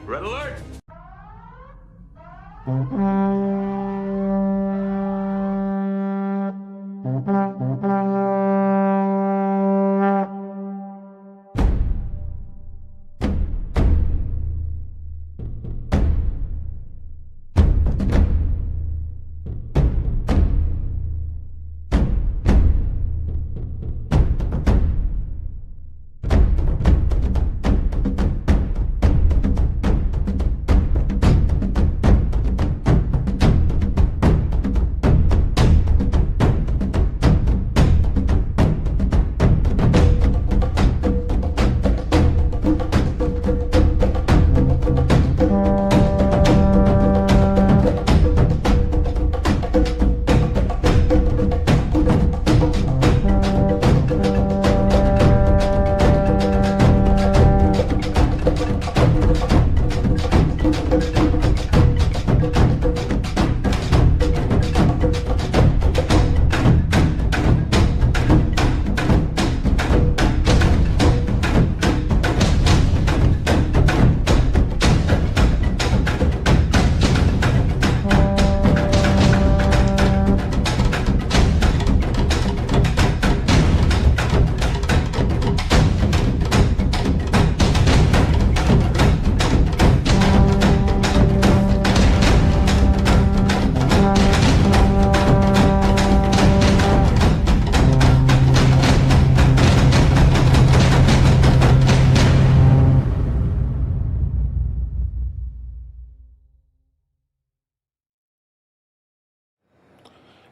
Red alert!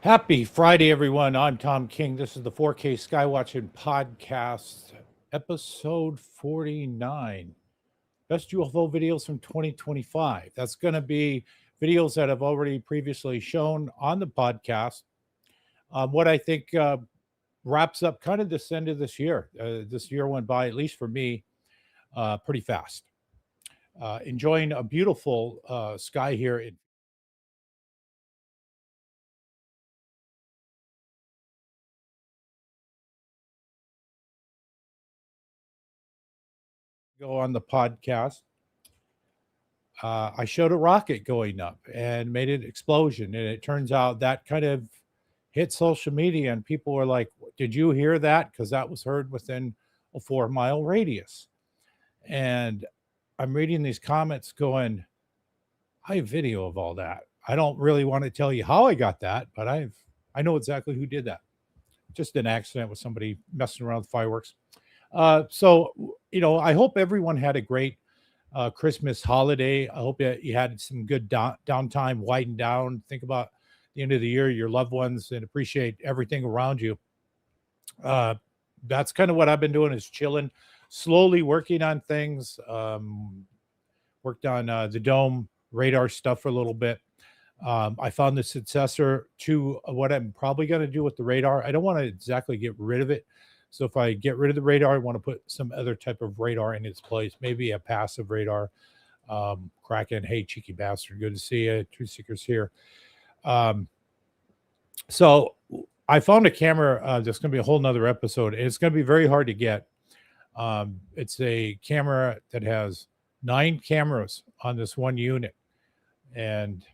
Happy Friday, everyone. I'm Tom King. This is the 4K Skywatching Podcast, episode 49. Best UFO videos from 2025. That's going to be videos that I've already previously shown on the podcast. What I think wraps up kind of this end of this year. This year went by, at least for me, pretty fast. Enjoying a beautiful sky here in go on the podcast. I showed a rocket going up and made an explosion. And it turns out that kind of hit social media, and people were like, "Did you hear that?" Because that was heard within a 4 mile radius. And I'm reading these comments going, I have video of all that. I don't really want to tell you how I got that, but I know exactly who did that. Just an accident with somebody messing around with fireworks. I hope everyone had a great Christmas holiday. I hope that you had some good downtime, wind down, think about the end of the year, your loved ones, and appreciate everything around you. That's kind of what I've been doing, is chilling, slowly working on things. Worked on the dome radar stuff for a little bit. I found the successor to what I'm probably going to do with the radar. I don't want to exactly get rid of it. So if I get rid of the radar, I want to put some other type of radar in its place, maybe a passive radar. Kraken, hey, cheeky bastard, good to see you. Truth Seekers here. So I found a camera that's going to be a whole nother episode. And it's going to be very hard to get. It's a camera that has 9 cameras on this one unit. And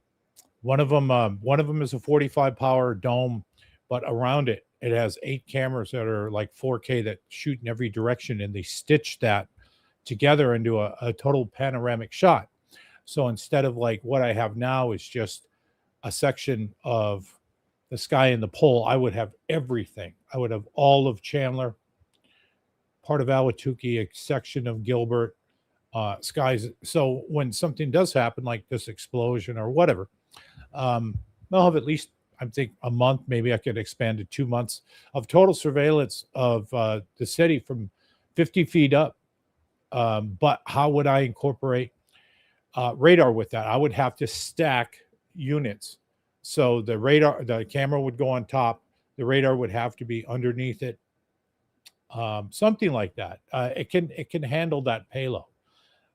one of them is a 45 power dome, but around it has 8 cameras that are like 4K that shoot in every direction, and they stitch that together into a total panoramic shot. So instead of like what I have now is just a section of the sky and the pole, I would have everything. I would have all of Chandler, part of Ahwatukee, a section of Gilbert, skies. So when something does happen, like this explosion or whatever, I'll have at least, I think, a month. Maybe I could expand to 2 months of total surveillance of the city from 50 feet up. But how would I incorporate radar with that? I would have to stack units. So the camera would go on top. The radar would have to be underneath it. Something like that. It can handle that payload.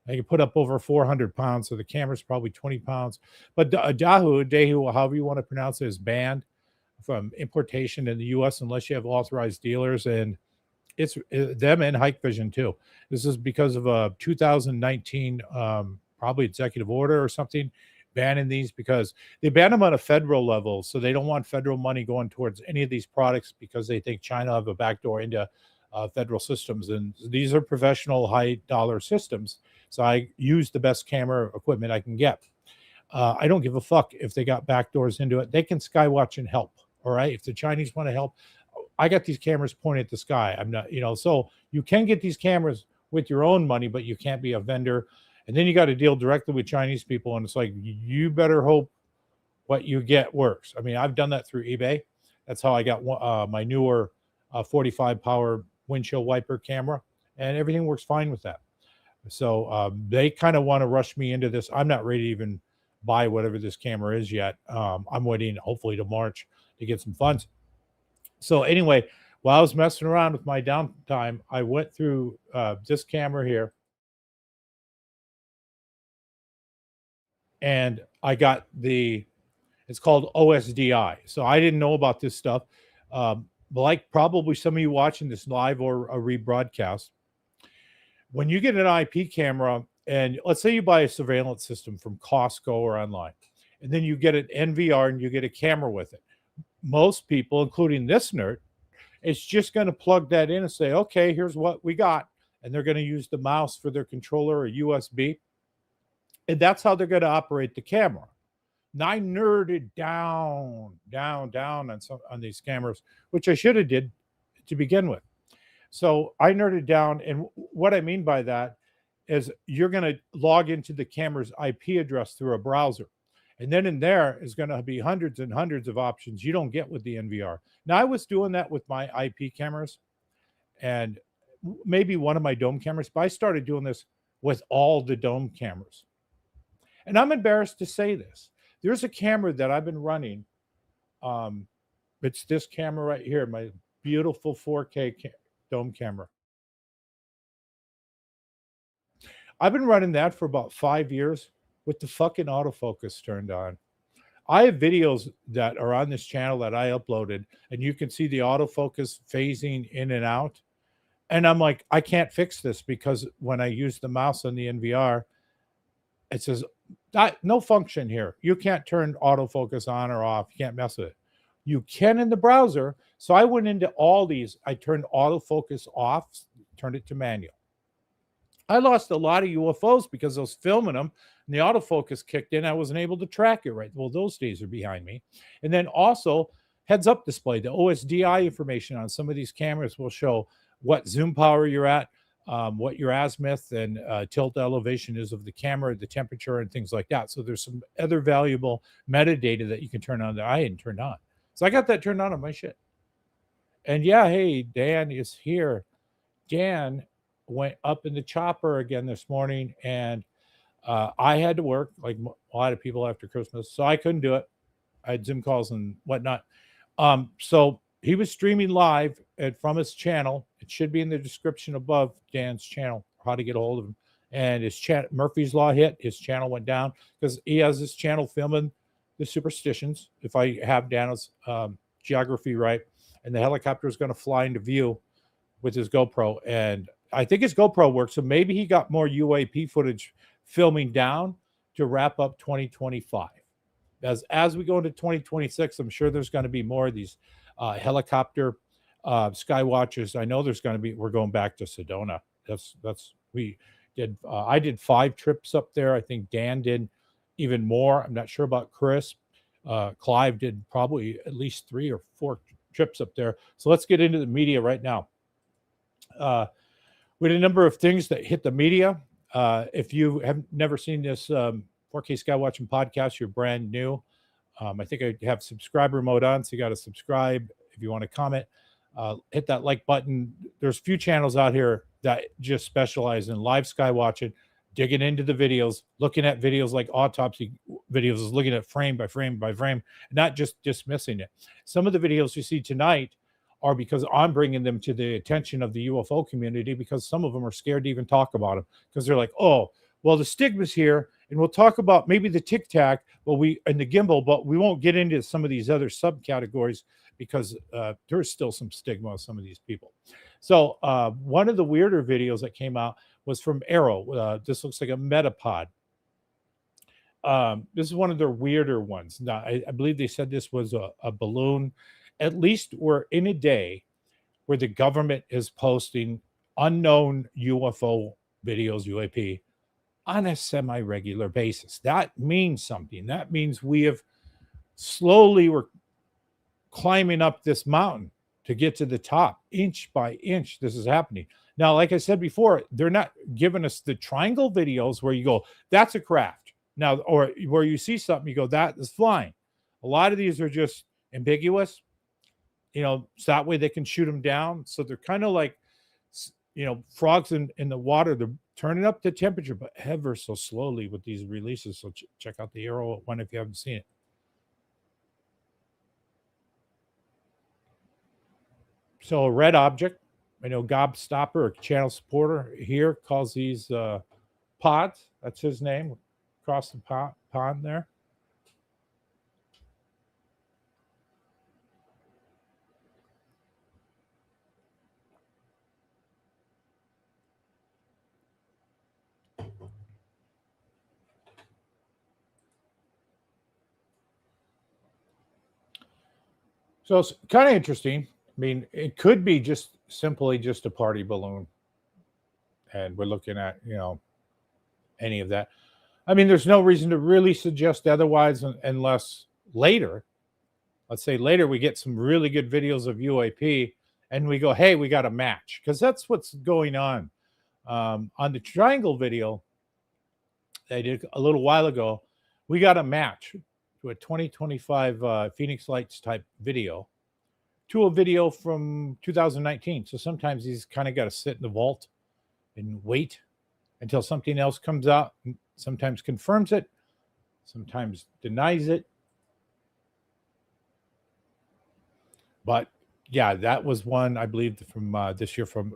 I can put up over 400 pounds, so the camera's probably 20 pounds. But Dahu, however you want to pronounce it, is banned from importation in the U.S. unless you have authorized dealers, and it's them and Hike Vision too. This is because of a 2019 probably executive order or something banning these, because they ban them on a federal level. So they don't want federal money going towards any of these products because they think China have a backdoor into federal systems. And these are professional high dollar systems. So I use the best camera equipment I can get. I don't give a fuck if they got backdoors into it. They can skywatch and help. All right. If the Chinese want to help, I got these cameras pointed at the sky. I'm not, so you can get these cameras with your own money, but you can't be a vendor. And then you got to deal directly with Chinese people. And it's like, you better hope what you get works. I mean, I've done that through eBay. That's how I got my newer 45 power windshield wiper camera, and everything works fine with that. So they kind of want to rush me into this. I'm not ready to even buy whatever this camera is yet. I'm waiting hopefully to March to get some funds. So anyway, while I was messing around with my downtime, I went through this camera here, and I got it's called OSDI. So I didn't know about this stuff. Like probably some of you watching this live or a rebroadcast, when you get an IP camera, and let's say you buy a surveillance system from Costco or online, and then you get an NVR and you get a camera with it. Most people, including this nerd, it's just going to plug that in and say, okay, here's what we got. And they're going to use the mouse for their controller or USB. And that's how they're going to operate the camera. Now I nerded down on these cameras, which I should have did to begin with. So I nerded down. And what I mean by that is you're going to log into the camera's IP address through a browser. And then in there is going to be hundreds and hundreds of options you don't get with the NVR. Now, I was doing that with my IP cameras and maybe one of my dome cameras, but I started doing this with all the dome cameras. And I'm embarrassed to say this. There's a camera that I've been running. It's this camera right here, my beautiful 4K dome camera. I've been running that for about 5 years with the fucking autofocus turned on. I have videos that are on this channel that I uploaded, and you can see the autofocus phasing in and out. And I'm like, I can't fix this because when I use the mouse on the NVR, it says no function here. You can't turn autofocus on or off. You can't mess with it. You can in the browser. So I went into all these. I turned autofocus off, turned it to manual. I lost a lot of UFOs because I was filming them and the autofocus kicked in. I wasn't able to track it right. Well, those days are behind me. And then also heads up display, the OSDI information on some of these cameras will show what zoom power you're at, what your azimuth and tilt elevation is of the camera, the temperature and things like that. So there's some other valuable metadata that you can turn on that I hadn't turned on. So I got that turned on my shit. And yeah, hey, Dan is here. Dan went up in the chopper again this morning, and I had to work like a lot of people after Christmas, so I couldn't do it. I had Zoom calls and whatnot. So he was streaming live from his channel. It should be in the description above, Dan's channel, how to get a hold of him. And his Murphy's Law hit. His channel went down because he has this channel filming the superstitions. If I have Dan's geography right, and the helicopter is going to fly into view with his GoPro, and I think his GoPro works, so maybe he got more UAP footage filming down to wrap up 2025. As we go into 2026, I'm sure there's going to be more of these helicopter skywatchers. I know there's going to be. We're going back to Sedona. I did 5 trips up there. I think Dan did even more. I'm not sure about Chris. Clive did probably at least 3 or 4 trips up there. So let's get into the media right now. We had a number of things that hit the media. If you have never seen this 4K Skywatching podcast, you're brand new. I think I have subscriber mode on, so you got to subscribe. If you want to comment, hit that like button. There's a few channels out here that just specialize in live skywatching, digging into the videos, looking at videos like autopsy videos, looking at frame by frame by frame, not just dismissing it. Some of the videos you see tonight are because I'm bringing them to the attention of the UFO community, because some of them are scared to even talk about them because they're like, oh, well, the stigma's here, and we'll talk about maybe the tic tac, and the gimbal, but we won't get into some of these other subcategories because there's still some stigma with some of these people. So one of the weirder videos that came out was from Arrow. This looks like a metapod. This is one of their weirder ones. Now, I believe they said this was a balloon. At least we're in a day where the government is posting unknown UFO videos, UAP, on a semi-regular basis. That means something. That means we're climbing up this mountain to get to the top, inch by inch. This is happening. Now, like I said before, they're not giving us the triangle videos where you go, that's a craft. Now, or where you see something, you go, that is flying. A lot of these are just ambiguous, so that way they can shoot them down. So they're kind of like, frogs in the water. They're turning up the temperature, but ever so slowly with these releases. So check out the Arrow one if you haven't seen it. So a red object, I know Gobstopper, a channel supporter here, calls these pods. That's his name, across the pond there. So it's kind of interesting. I mean, it could be just simply just a party balloon. And we're looking at, any of that. I mean, there's no reason to really suggest otherwise unless later, let's say later, we get some really good videos of UAP and we go, hey, we got a match. Because that's what's going on. On the triangle video they did a little while ago, we got a match to a 2025 Phoenix Lights type video to a video from 2019. So sometimes he's kind of got to sit in the vault and wait until something else comes out. Sometimes confirms it, sometimes denies it. But yeah, that was one, I believe, from this year from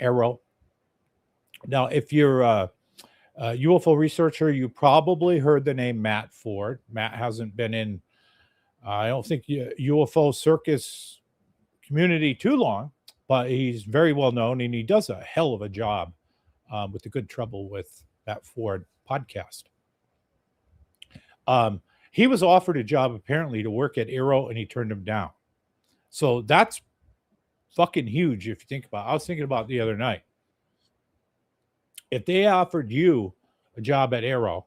Arrow. Now, if you're a UFO researcher, you probably heard the name Matt Ford. Matt hasn't been in, I don't think, UFO circus community too long, but he's very well known and he does a hell of a job with the Good Trouble with Matt Ford podcast. He was offered a job apparently to work at Arrow and he turned him down. So that's fucking huge if you think about it. I was thinking about it the other night. If they offered you a job at Arrow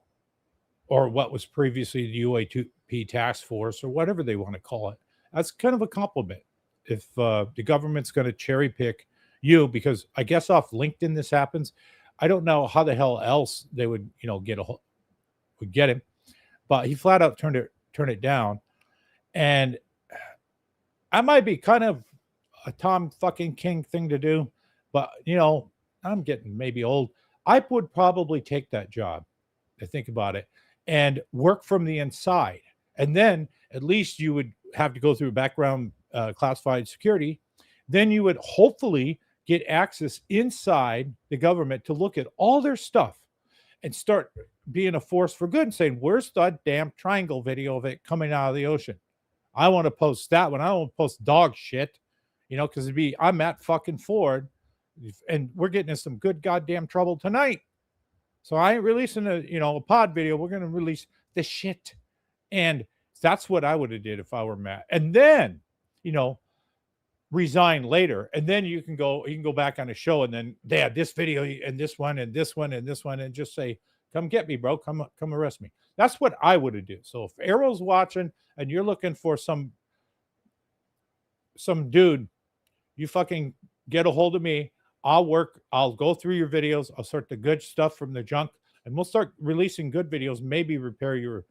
or what was previously the UAP task force or whatever they want to call it, that's kind of a compliment. If the government's going to cherry pick you, because I guess off LinkedIn this happens. I don't know how the hell else they would, get him, but he flat out turned it down. And I might be kind of a Tom fucking King thing to do, but I'm getting maybe old. I would probably take that job, to think about it, and work from the inside. And then at least you would have to go through background classified security. Then you would hopefully get access inside the government to look at all their stuff and start being a force for good and saying, where's that damn triangle video of it coming out of the ocean? I want to post that one. I don't want to post dog shit, because I'm Matt fucking Ford and we're getting in some good goddamn trouble tonight. So I ain't releasing a pod video. We're going to release the shit. And that's what I would have did if I were Matt. And then, resign later. And then you can go back on a show and then they have this video and this one and this one and this one and just say, come get me, bro. Come arrest me. That's what I would have do. So if Arrow's watching and you're looking for some dude, you fucking get a hold of me. I'll go through your videos. I'll sort the good stuff from the junk and we'll start releasing good videos, maybe repair your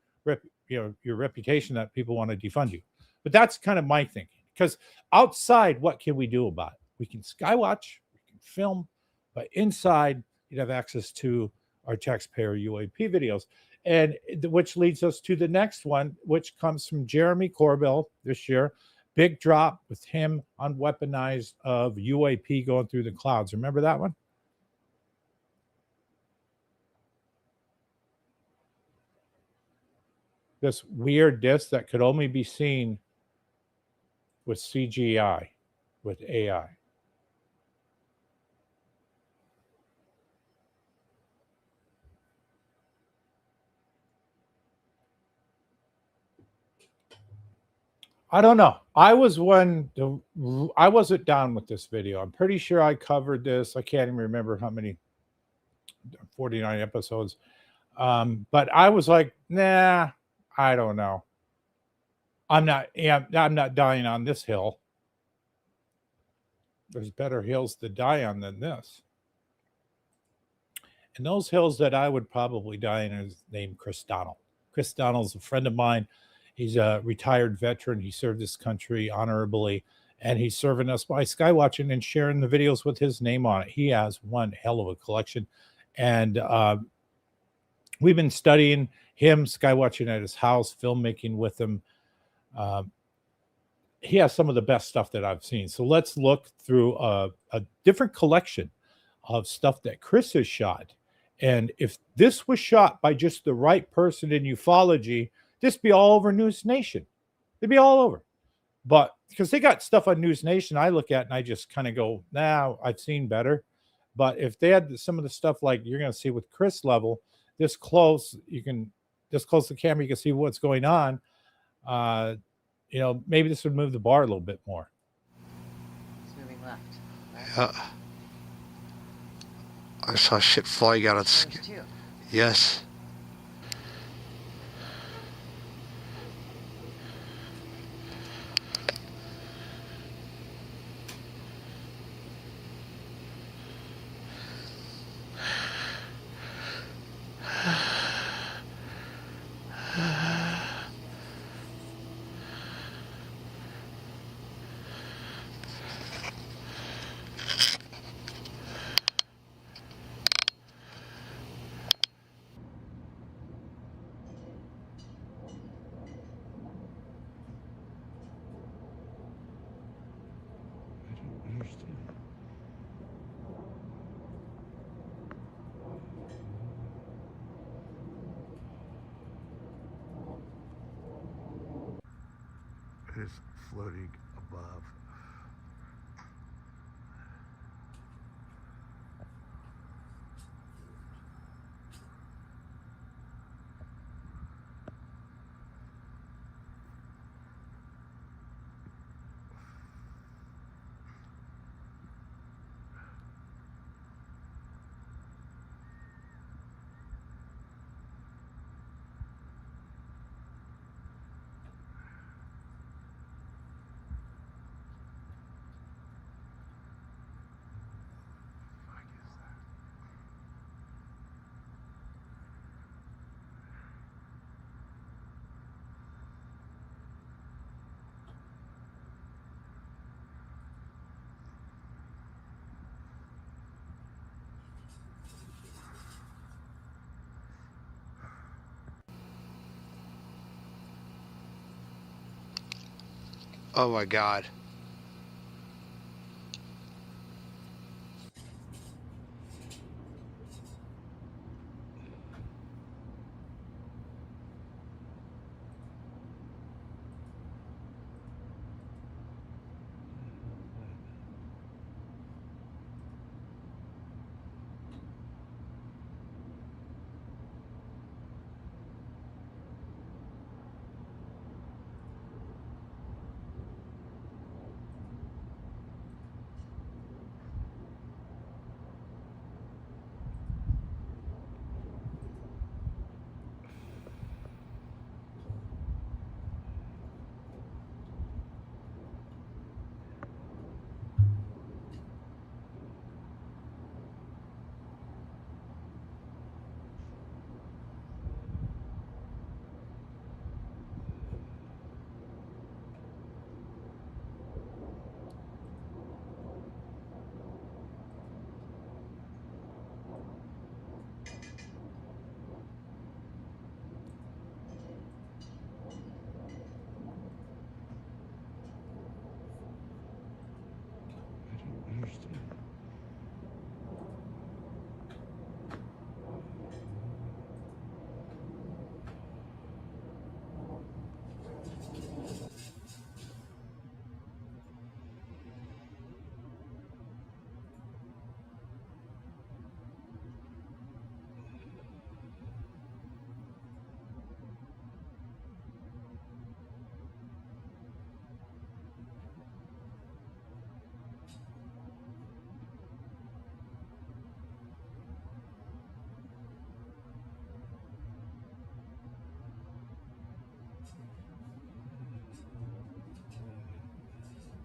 reputation that people want to defund you. But that's kind of my thinking, because outside, what can we do about it? We can skywatch, we can film, but inside you'd have access to our taxpayer UAP videos. And which leads us to the next one, which comes from Jeremy Corbell this year. Big drop with him on weaponized of UAP going through the clouds. Remember that one? This weird disc that could only be seen with CGI, with AI. I don't know. I wasn't down with this video. I'm pretty sure I covered this. I can't even remember how many 49 episodes. But I was like, nah, I don't know. I'm not dying on this hill. There's better hills to die on than this. And those hills that I would probably die in is named Chris Donnell. Chris Donnell's a friend of mine. He's a retired veteran. He served this country honorably, and he's serving us by skywatching and sharing the videos with his name on it. He has one hell of a collection, and we've been studying him, skywatching at his house, filmmaking with him. He has some of the best stuff that I've seen. So let's look through a different collection of stuff that Chris has shot. And if this was shot by just the right person in ufology, this be all over News Nation. It'd be all over. But because they got stuff on News Nation, I look at and I just kind of go, nah, I've seen better. But if they had some of the stuff like you're going to see with Chris level, this close to the camera, you can see what's going on. Maybe this would move the bar a little bit more. It's moving left. Yeah. I saw shit flying out of the sky. Yes. It is floating above. Oh my God.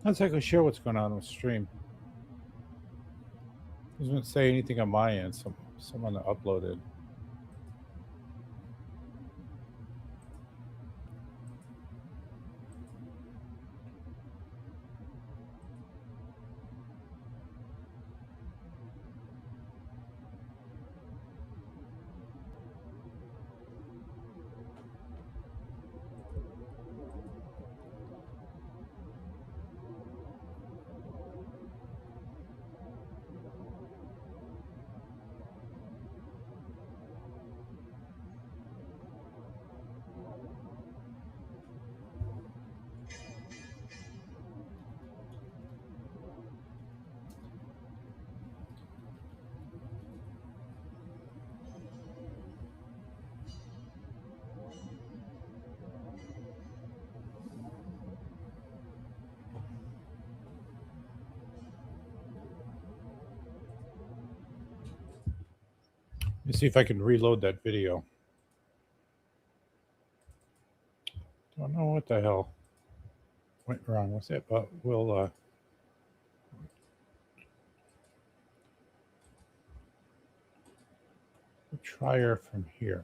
Let's like share what's going on the stream. Doesn't say anything on my end. Someone uploaded. Let me see if I can reload that video. Don't know what the hell went wrong with it, but we'll try her from here.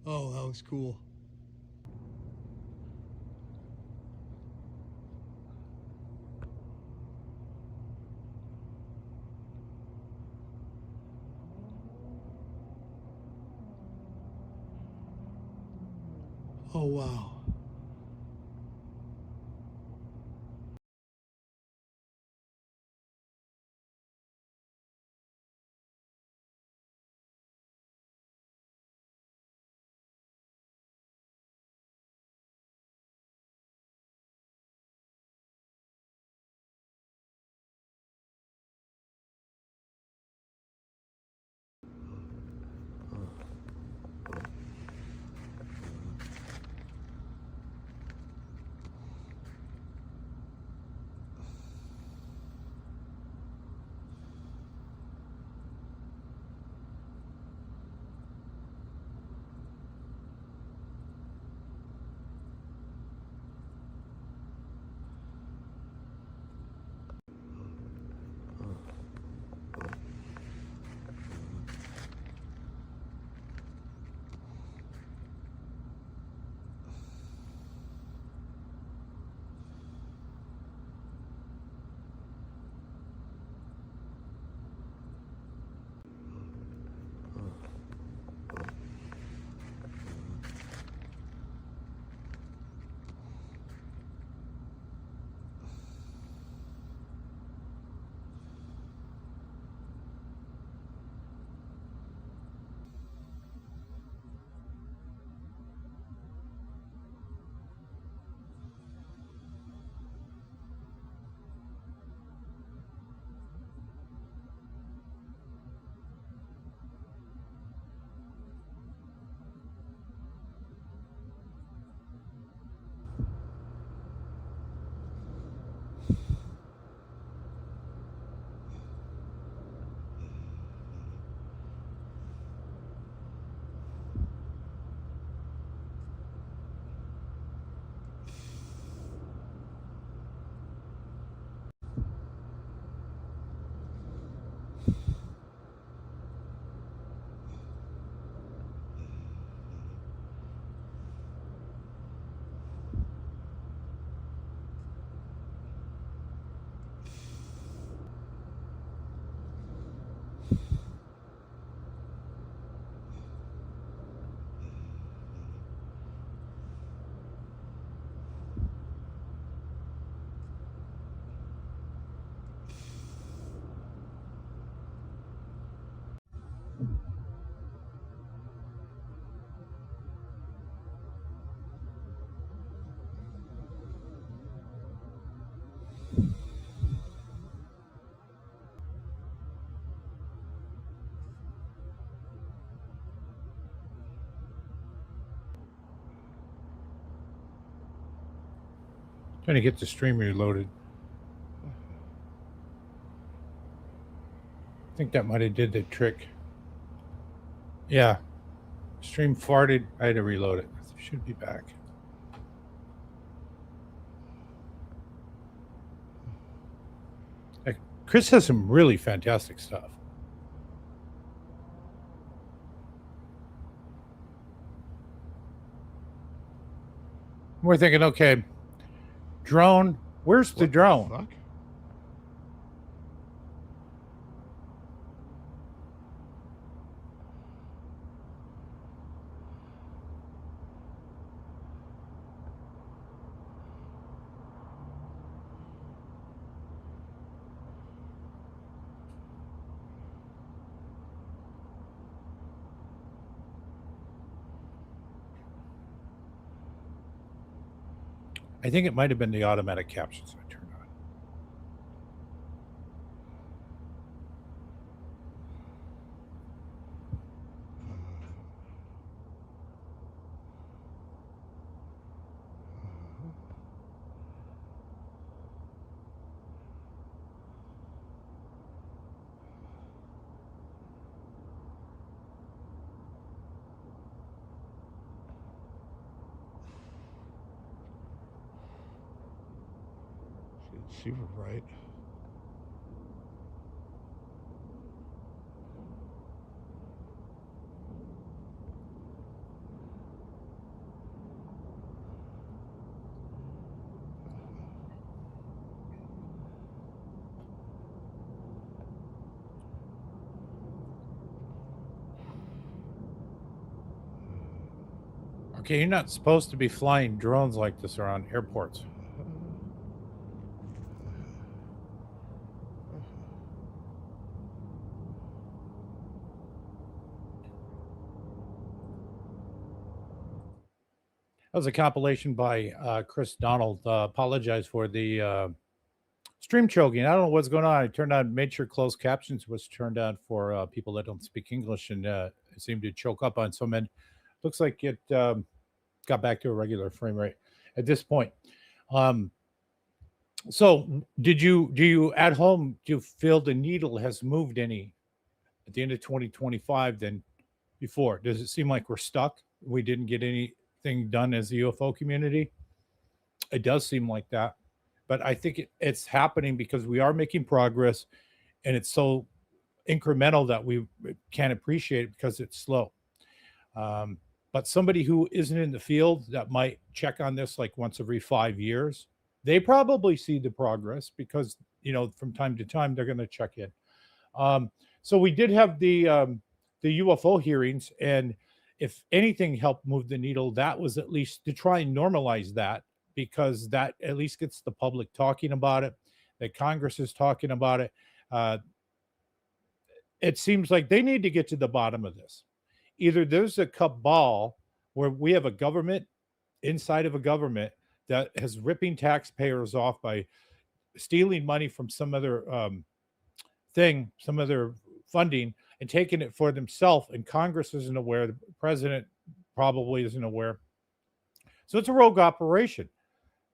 Oh, that was cool. Oh, wow. Trying to get the stream reloaded. I think that might have did the trick. Yeah. Stream farted. I had to reload it. It should be back. Chris has some really fantastic stuff. We're thinking, okay, drone. Where's the drone? Fuck? I think it might have been the automatic captions I turned on. Super bright. Okay, you're not supposed to be flying drones like this around airports. That was a compilation by Chris Donald. Apologize for the stream choking. I don't know what's going on. I turned on, made sure closed captions was turned on for people that don't speak English, and it seemed to choke up on some end. Looks like it got back to a regular frame rate at this point. So do you at home, do you feel the needle has moved any at the end of 2025 than before? Does it seem like we're stuck? We didn't get anything done as the UFO community? It does seem like that, but I think it's happening because we are making progress, and it's so incremental that we can't appreciate it because it's slow. But somebody who isn't in the field that might check on this like once every 5 years, they probably see the progress because, from time to time, they're going to check in. So we did have the UFO hearings, and if anything helped move the needle, that was at least to try and normalize that, because that at least gets the public talking about it, that Congress is talking about it. It seems like they need to get to the bottom of this. Either there's a cabal where we have a government inside of a government that is ripping taxpayers off by stealing money from some other thing, some other funding, and taking it for themselves, and Congress isn't aware, the president probably isn't aware. So it's a rogue operation,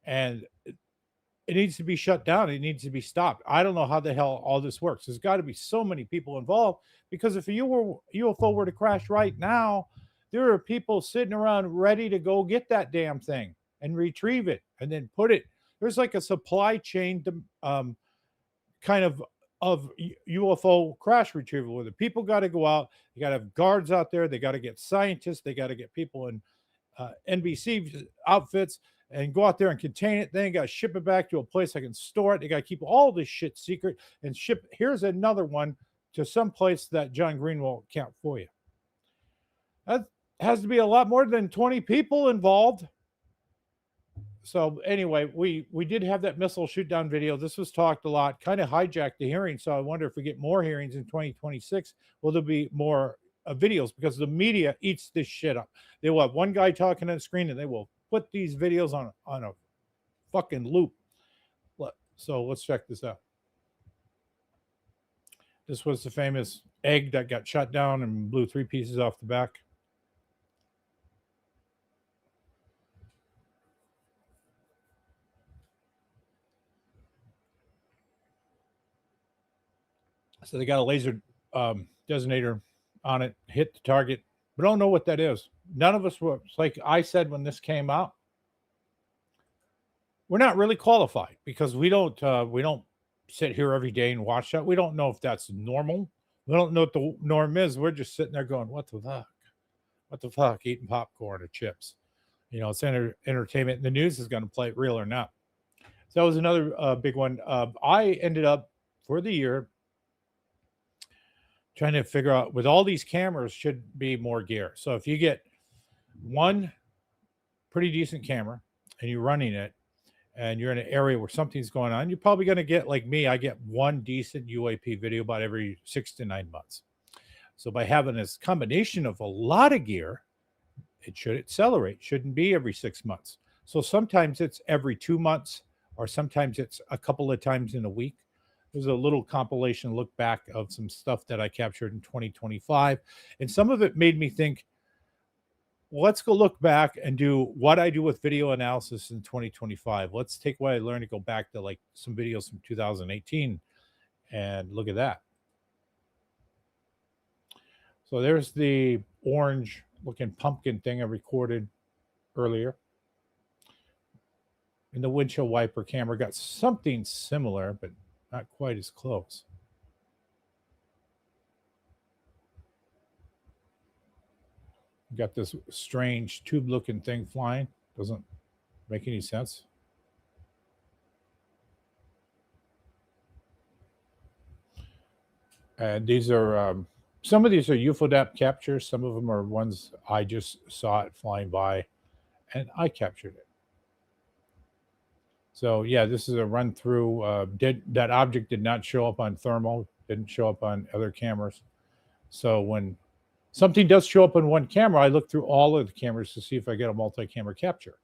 and it needs to be shut down. It needs to be stopped. I don't know how the hell all this works. There's got to be so many people involved, because if a UFO were to crash right now, there are people sitting around ready to go get that damn thing and retrieve it and then put it. There's like a supply chain kind of UFO crash retrieval, where the people got to go out. They got to have guards out there. They got to get scientists. They got to get people in NBC outfits and go out there and contain it. Then you got to ship it back to a place that can store it. They got to keep all this shit secret and ship. Here's another one to some place that John Green will account for you. That has to be a lot more than 20 people involved. So anyway, we did have that missile shoot down video. This was talked a lot, kind of hijacked the hearing. So I wonder if we get more hearings in 2026, will there be more videos? Because the media eats this shit up. They will have one guy talking on the screen, and they will put these videos on a fucking loop. So let's check this out. This was the famous egg that got shot down and blew 3 pieces off the back. So they got a laser designator on it, hit the target. We don't know what that is. None of us were, it's like I said when this came out, we're not really qualified because we don't sit here every day and watch that. We don't know if that's normal. We don't know what the norm is. We're just sitting there going, what the fuck? What the fuck? Eating popcorn or chips. You know, it's entertainment. The news is going to play it real or not. So that was another big one. I ended up for the year trying to figure out with all these cameras should be more gear. So if you get one pretty decent camera and you're running it and you're in an area where something's going on, you're probably going to get, like me, I get one decent UAP video about every 6 to 9 months. So by having this combination of a lot of gear, it should accelerate. Shouldn't be every 6 months. So sometimes it's every 2 months, or sometimes it's a couple of times in a week. There's a little compilation look back of some stuff that I captured in 2025. And some of it made me think, well, let's go look back and do what I do with video analysis in 2025. Let's take what I learned and go back to like some videos from 2018 and look at that. So there's the orange looking pumpkin thing I recorded earlier. And the windshield wiper camera got something similar, but not quite as close. Got this strange tube looking thing flying. Doesn't make any sense. And these are some of these are UFO captures. Some of them are ones I just saw it flying by and I captured it. So yeah, this is a run through. That object did not show up on thermal, didn't show up on other cameras. So when something does show up on one camera, I look through all of the cameras to see if I get a multi-camera capture.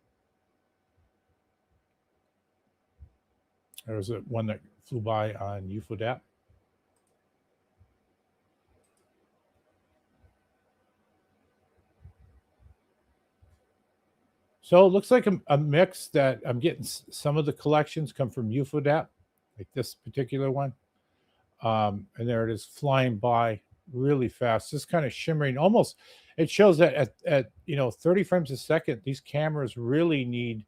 There was one that flew by on UFO. So it looks like a mix that I'm getting. Some of the collections come from UFO, like this particular one. And there it is flying by really fast. Just kind of shimmering. Almost, it shows that at 30 frames a second, these cameras really need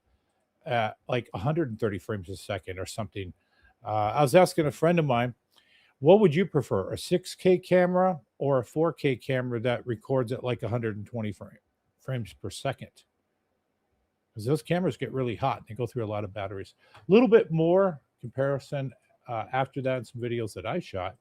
like 130 frames a second or something. I was asking a friend of mine, what would you prefer, a 6K camera or a 4K camera that records at like 120 frames per second? Because those cameras get really hot. They go through a lot of batteries. A little bit more comparison after that in some videos that I shot.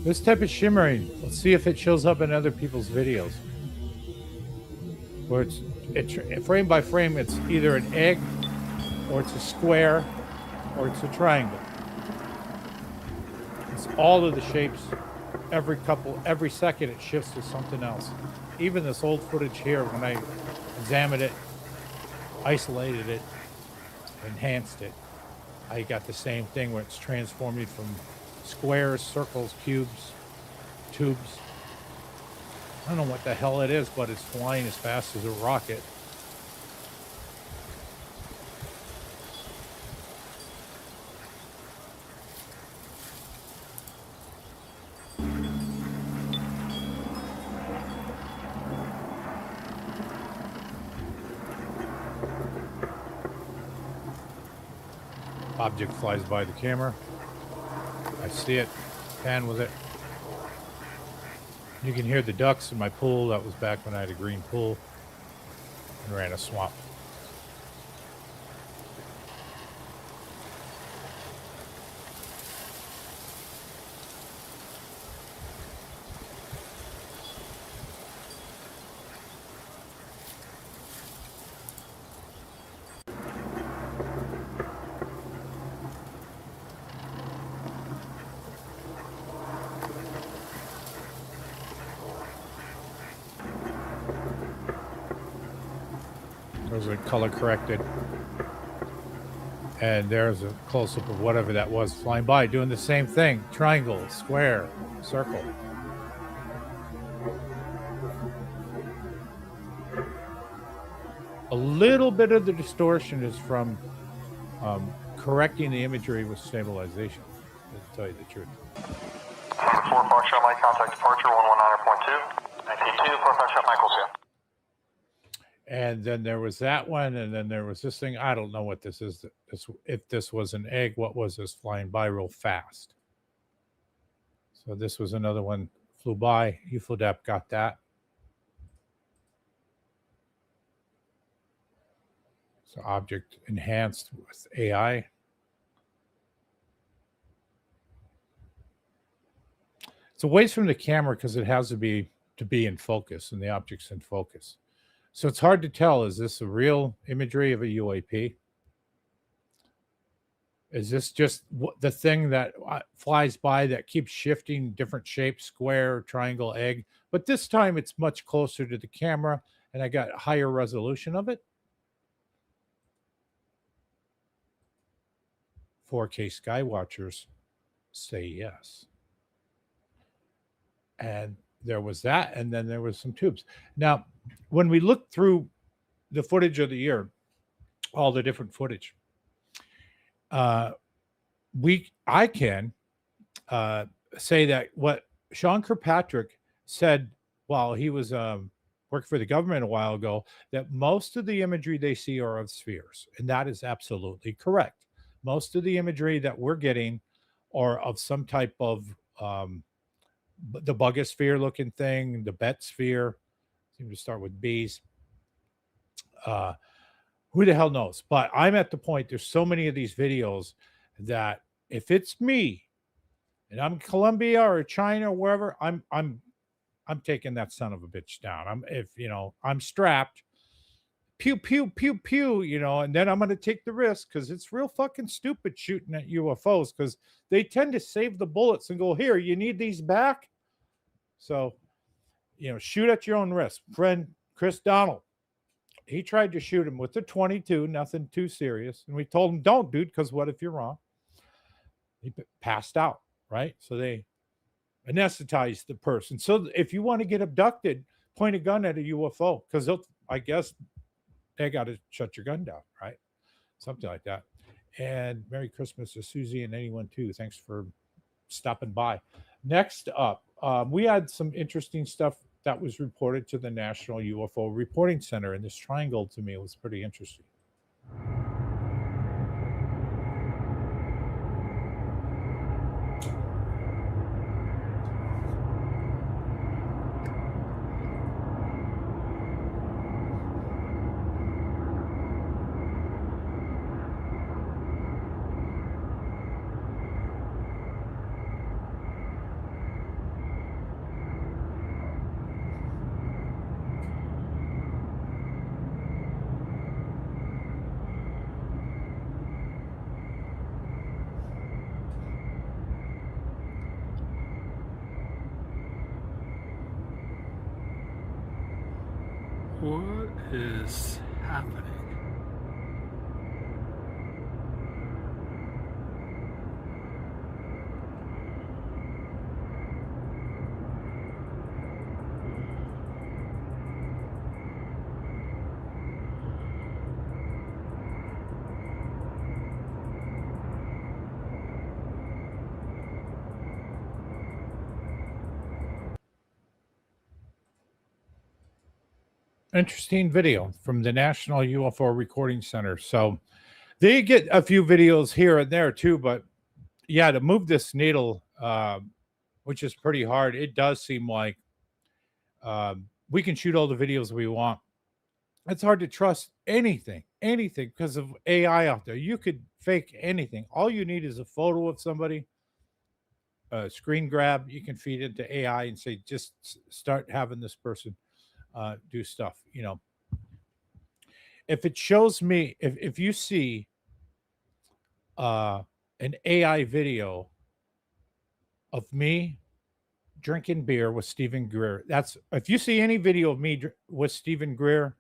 This type of shimmering, let's see if it shows up in other people's videos. Where it's frame by frame, it's either an egg, or it's a square, or it's a triangle. It's all of the shapes. Every second it shifts to something else. Even this old footage here, when I examined it, isolated it, enhanced it, I got the same thing where it's transforming from squares, circles, cubes, tubes. I don't know what the hell it is, but it's flying as fast as a rocket. Object flies by the camera. I see it, pan with it. You can hear the ducks in my pool. That was back when I had a green pool and ran a swamp. Those are color corrected. And there's a close-up of whatever that was flying by, doing the same thing. Triangle, square, circle. A little bit of the distortion is from correcting the imagery with stabilization, to tell you the truth. Number 4, Foxtrot Mike, contact departure 119.2. 19.2, 4 Foxtrot Michael, yeah. And then there was that one, and then there was this thing. I don't know what this is. If this was an egg, what was this flying by real fast? So this was another one, flew by. UFODAP got that. So object enhanced with AI. It's away from the camera because it has to be in focus, and the object's in focus. So it's hard to tell, is this a real imagery of a UAP? Is this just the thing that flies by that keeps shifting different shapes, square, triangle, egg? But this time it's much closer to the camera, and I got higher resolution of it. 4K Skywatchers say yes. And there was that, and then there was some tubes. Now, when we look through the footage of the year, all the different footage, I can say that what Sean Kirkpatrick said while he was working for the government a while ago, that most of the imagery they see are of spheres, and that is absolutely correct. Most of the imagery that we're getting are of some type of the Bugosphere looking thing, the Bet sphere, seem to start with B's. Who the hell knows? But I'm at the point, there's so many of these videos that if it's me and I'm in Colombia or China or wherever, I'm taking that son of a bitch down. I'm strapped, pew, pew, pew, pew, and then I'm going to take the risk because it's real fucking stupid shooting at UFOs because they tend to save the bullets and go, here, you need these back. So, shoot at your own risk. Friend Chris Donald, he tried to shoot him with the 22, nothing too serious. And we told him, don't, dude, because what if you're wrong? He passed out, right? So they anesthetized the person. So if you want to get abducted, point a gun at a UFO because I guess they got to shut your gun down, right? Something like that. And Merry Christmas to Susie and anyone too. Thanks for stopping by. Next up, we had some interesting stuff that was reported to the National UFO Reporting Center, and this triangle to me was pretty interesting. What is happening? Interesting video from the National UFO Recording Center. So they get a few videos here and there too, but yeah, to move this needle, which is pretty hard, it does seem like we can shoot all the videos we want. It's hard to trust anything because of AI out there. You could fake anything. All you need is a photo of somebody, a screen grab. You can feed into AI and say, just start having this person do stuff. If it shows me, if you see an AI video of me drinking beer with Stephen Greer, if you see any video of me with Stephen Greer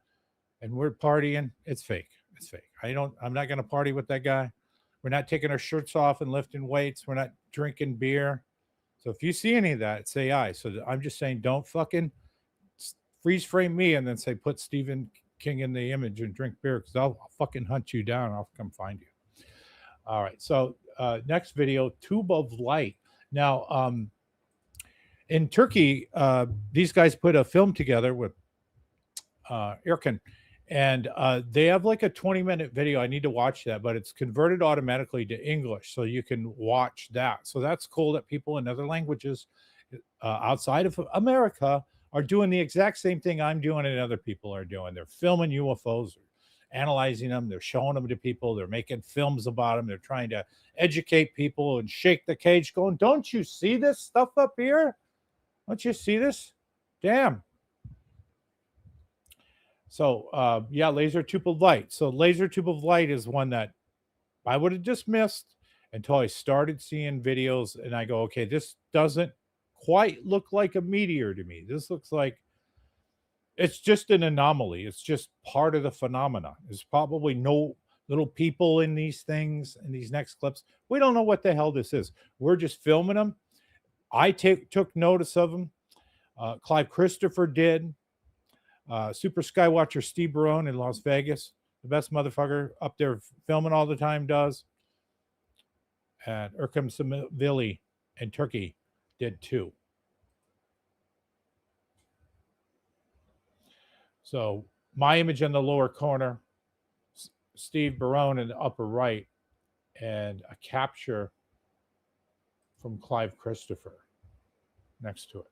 and we're partying, it's fake. It's fake. I'm not going to party with that guy. We're not taking our shirts off and lifting weights. We're not drinking beer. So if you see any of that, say aye. So I'm just saying, don't fucking freeze frame me and then say put Stephen King in the image and drink beer, because I'll fucking hunt you down. I'll come find you. All right. So next video, Tube of Light. Now, in Turkey, these guys put a film together with Erkin, and they have like a 20-minute video. I need to watch that, but it's converted automatically to English, so you can watch that. So that's cool that people in other languages outside of America are doing the exact same thing I'm doing and other people are doing. They're filming UFOs, analyzing them, they're showing them to people, they're making films about them, they're trying to educate people and shake the cage, going, don't you see this stuff up here? Don't you see this? Damn. So yeah, laser tube of light. So laser tube of light is one that I would have just missed until I started seeing videos, and I go, okay, this doesn't quite look like a meteor to me. This looks like it's just an anomaly. It's just part of the phenomenon. There's probably no little people in these things, in these next clips. We don't know what the hell this is. We're just filming them. I took notice of them. Clive Christopher did. Super Skywatcher Steve Barone in Las Vegas, the best motherfucker up there filming all the time, does. And Erkam Samvili in Turkey did too. So my image in the lower corner, Steve Barone in the upper right, and a capture from Clive Christopher next to it.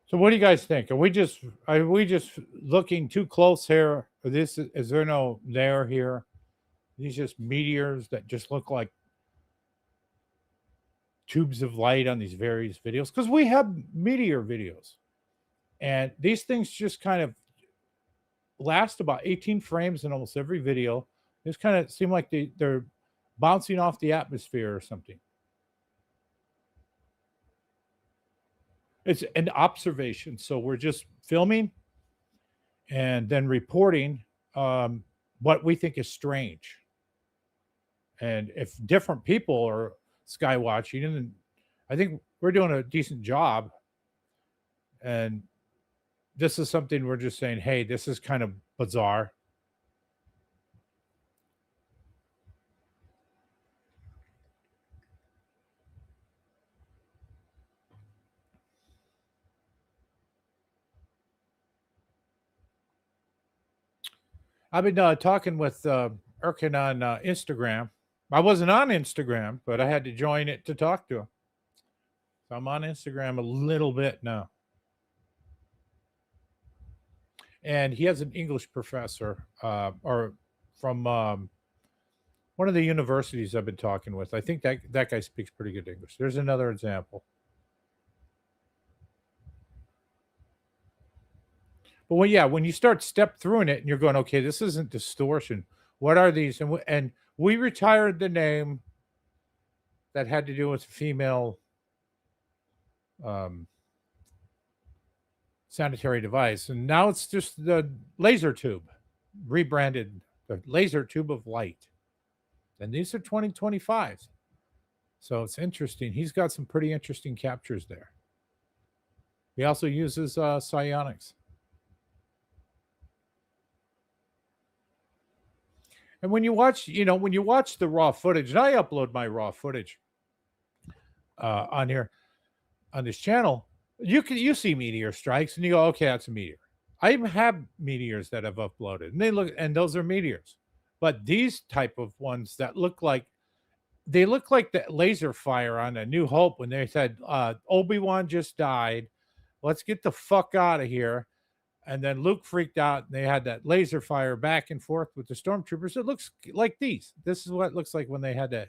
So what do you guys think? Are we just looking too close here? Or is there no there here? These just meteors that just look like tubes of light on these various videos, because we have meteor videos, and these things just kind of last about 18 frames in almost every video. They just kind of seem like they're bouncing off the atmosphere or something. It's an observation, so we're just filming and then reporting what we think is strange. And if different people are sky watching, and I think we're doing a decent job, and this is something we're just saying, hey, this is kind of bizarre. I've been talking with Erkin on Instagram. I wasn't on Instagram, but I had to join it to talk to him. So I'm on Instagram a little bit now. And he has an English professor or from one of the universities I've been talking with. I think that guy speaks pretty good English. There's another example. But when you start step through it and you're going, okay, this isn't distortion. What are these? And we retired the name that had to do with female sanitary device. And now it's just the laser tube, rebranded the laser tube of light. And these are 2025s. So it's interesting. He's got some pretty interesting captures there. He also uses psionics. And when you watch, when you watch the raw footage, and I upload my raw footage on here on this channel, you see meteor strikes and you go, okay, that's a meteor. I even have meteors that I've uploaded, and those are meteors. But these type of ones that look like the laser fire on A New Hope when they said Obi-Wan just died. Let's get the fuck out of here. And then Luke freaked out and they had that laser fire back and forth with the stormtroopers. It looks like these. This is what it looks like when they had to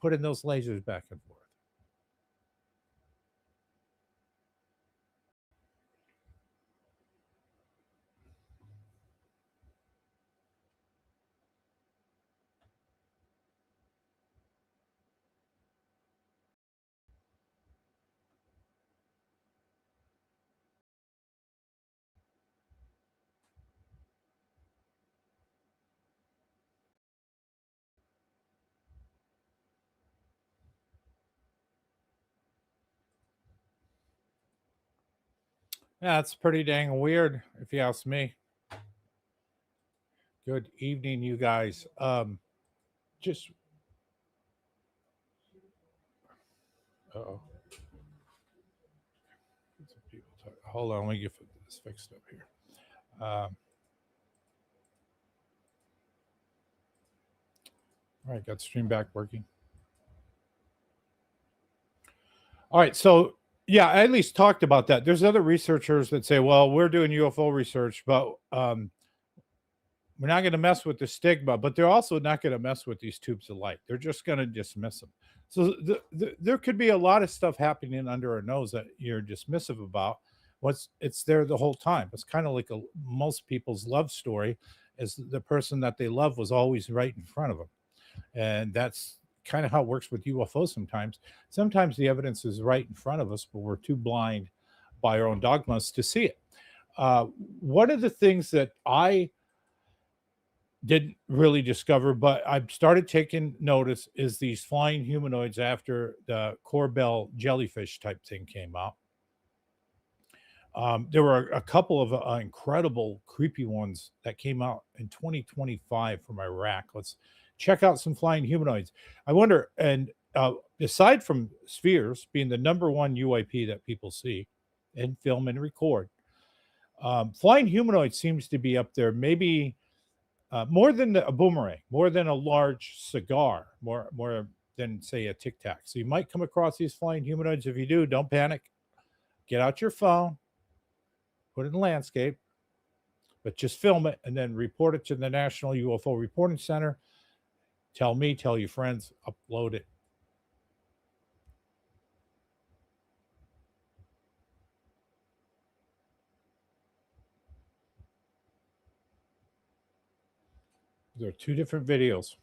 put in those lasers back and forth. Yeah, it's pretty dang weird, if you ask me. Good evening, you guys. Just uh-oh. Hold on, let me get this fixed up here. All right, got stream back working. All right, so yeah, I at least talked about that. There's other researchers that say, well, we're doing UFO research, but we're not going to mess with the stigma, but they're also not going to mess with these tubes of light. They're just going to dismiss them. So there could be a lot of stuff happening under our nose that you're dismissive about. It's there the whole time. It's kind of like most people's love story is the person that they love was always right in front of them. And that's kind of how it works with UFOs sometimes. Sometimes the evidence is right in front of us, but we're too blind by our own dogmas to see it. One of the things that I didn't really discover, but I've started taking notice is these flying humanoids after the Corbel jellyfish type thing came out. There were a couple of incredible creepy ones that came out in 2025 from Iraq. Let's check out some flying humanoids. I wonder, and aside from spheres being the number one UAP that people see and film and record, flying humanoid seems to be up there, maybe more than a boomerang, more than a large cigar, more than, say, a Tic Tac. So you might come across these flying humanoids. If you do, don't panic. Get out your phone, put it in landscape, but just film it and then report it to the National UFO Reporting Center. Tell me, tell your friends, upload it. There are two different videos.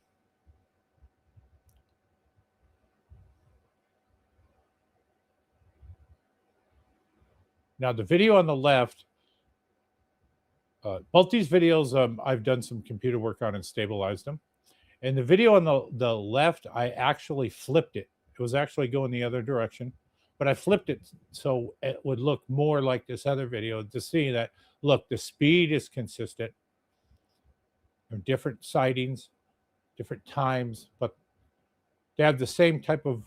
Now, the video on the left, both these videos, I've done some computer work on and stabilized them. And the video on the left, I actually flipped it. It was actually going the other direction, but I flipped it so it would look more like this other video to see that, look, the speed is consistent. There are different sightings, different times, but they have the same type of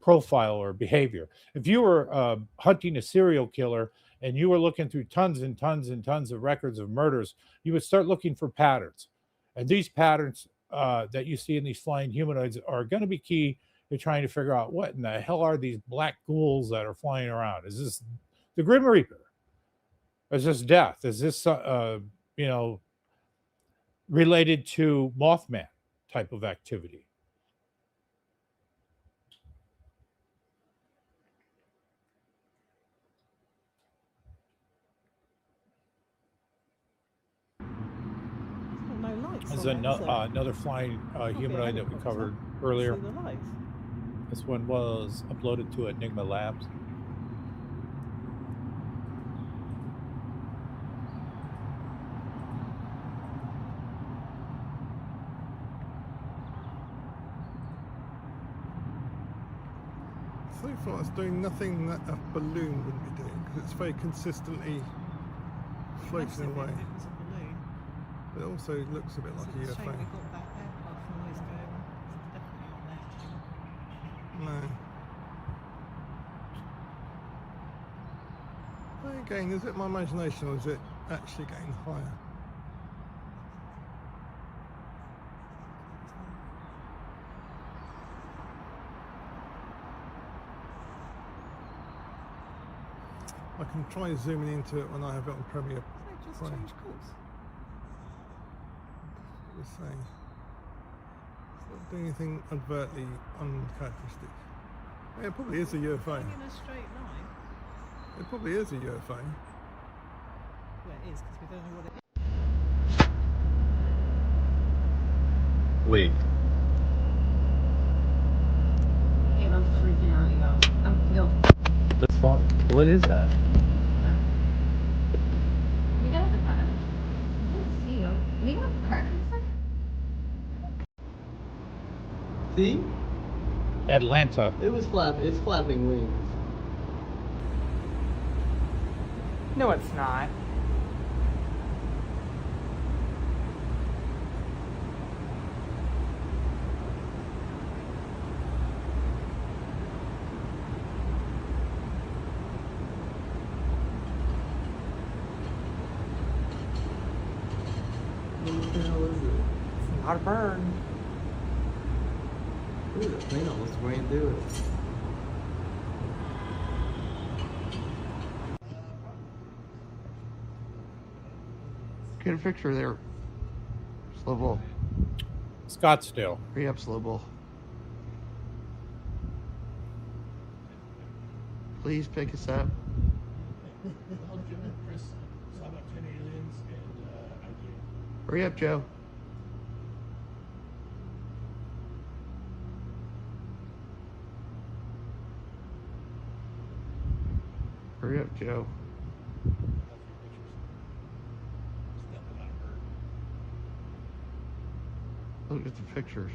profile or behavior. If you were hunting a serial killer and you were looking through tons and tons and tons of records of murders, you would start looking for patterns. And these patterns that you see in these flying humanoids are going to be key to trying to figure out what in the hell are these black ghouls that are flying around. Is this the Grim Reaper? Is this death? Is this, related to Mothman type of activity? There's another flying humanoid that we covered earlier. This one was uploaded to Enigma Labs. So far, it's doing nothing that a balloon wouldn't be doing because it's very consistently floating away. It also looks a bit like a It's a UFO. shame we got that aircraft noise going on. It's definitely on there. No. But again, is it my imagination or is it actually getting higher? I can try zooming into it when I have it on Premiere. They just Pro. change course. What we're saying. It's not doing anything overtly uncharacteristic. Yeah, it probably is a UFO. Going in a straight line. It probably is a UFO. Well, it is because we don't know what it is. Wait. Yeah, I'm freaking out, yo. Let's fall. What is that? We got the car. I don't see you. We got the car. See? Atlanta. It's flapping wings. No, it's not. What the hell is it? It's not a bird. Ooh, the plane almost ran through it. Get a picture there. Slow bull. Scottsdale. Hurry up, slow bull. Please pick us up. Hurry up, Joe. Hurry up, Joe. Look at the pictures.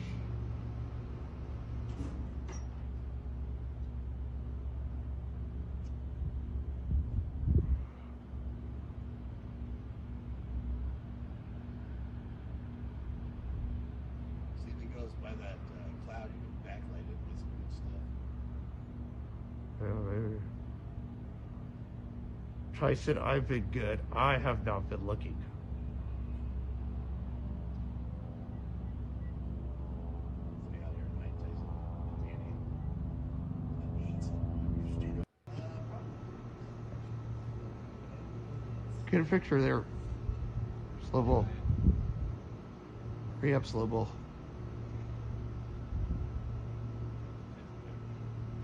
See, if it goes by that cloud, you can backlight it with some good stuff. Oh, maybe. Tyson, I've been good. I have not been looking. Funny out here at night, Tyson. Danny. Get a picture there. Slow bull. Hurry up, slow bull.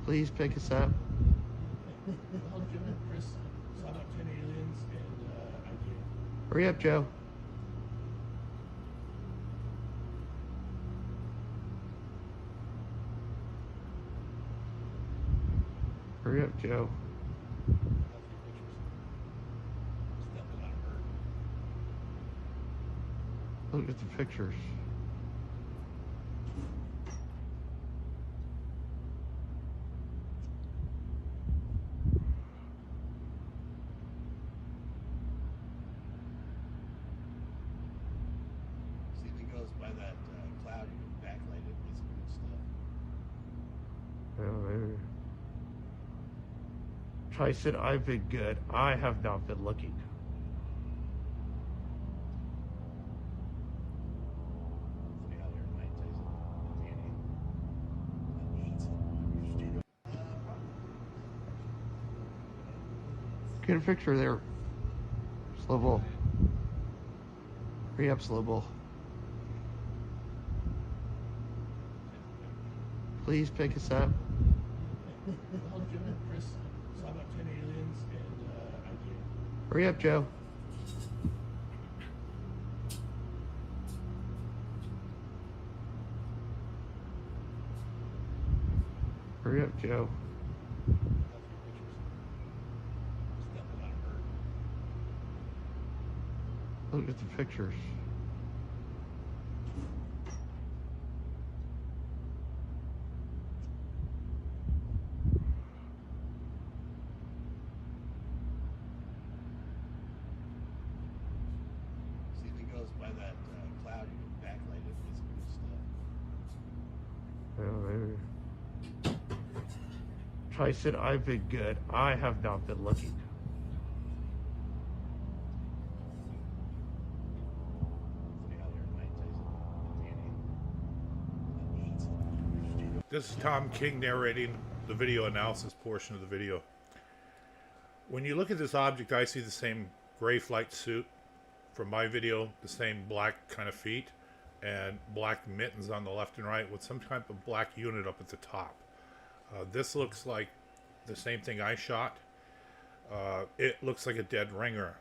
Please pick us up. Hurry up, Joe. Hurry up, Joe. Look at the pictures. See, if it goes by that cloud, you can backlight it with some good stuff. Oh, maybe. Tyson, I've been good. I have not been looking. Funny out here at night, Tyson. Danny. Get a picture there. Slow bull. Hurry up, slow bull. Please pick us up. Hurry up, Joe. Hurry up, Joe. Look at the pictures. See, if it goes by that Tyson, I've been good. I have not been looking. This is Tom King narrating the video analysis portion of the video. When you look at this object, I see the same gray flight suit from my video, the same black kind of feet, and black mittens on the left and right with some type of black unit up at the top. This looks like the same thing I shot. It looks like a dead ringer.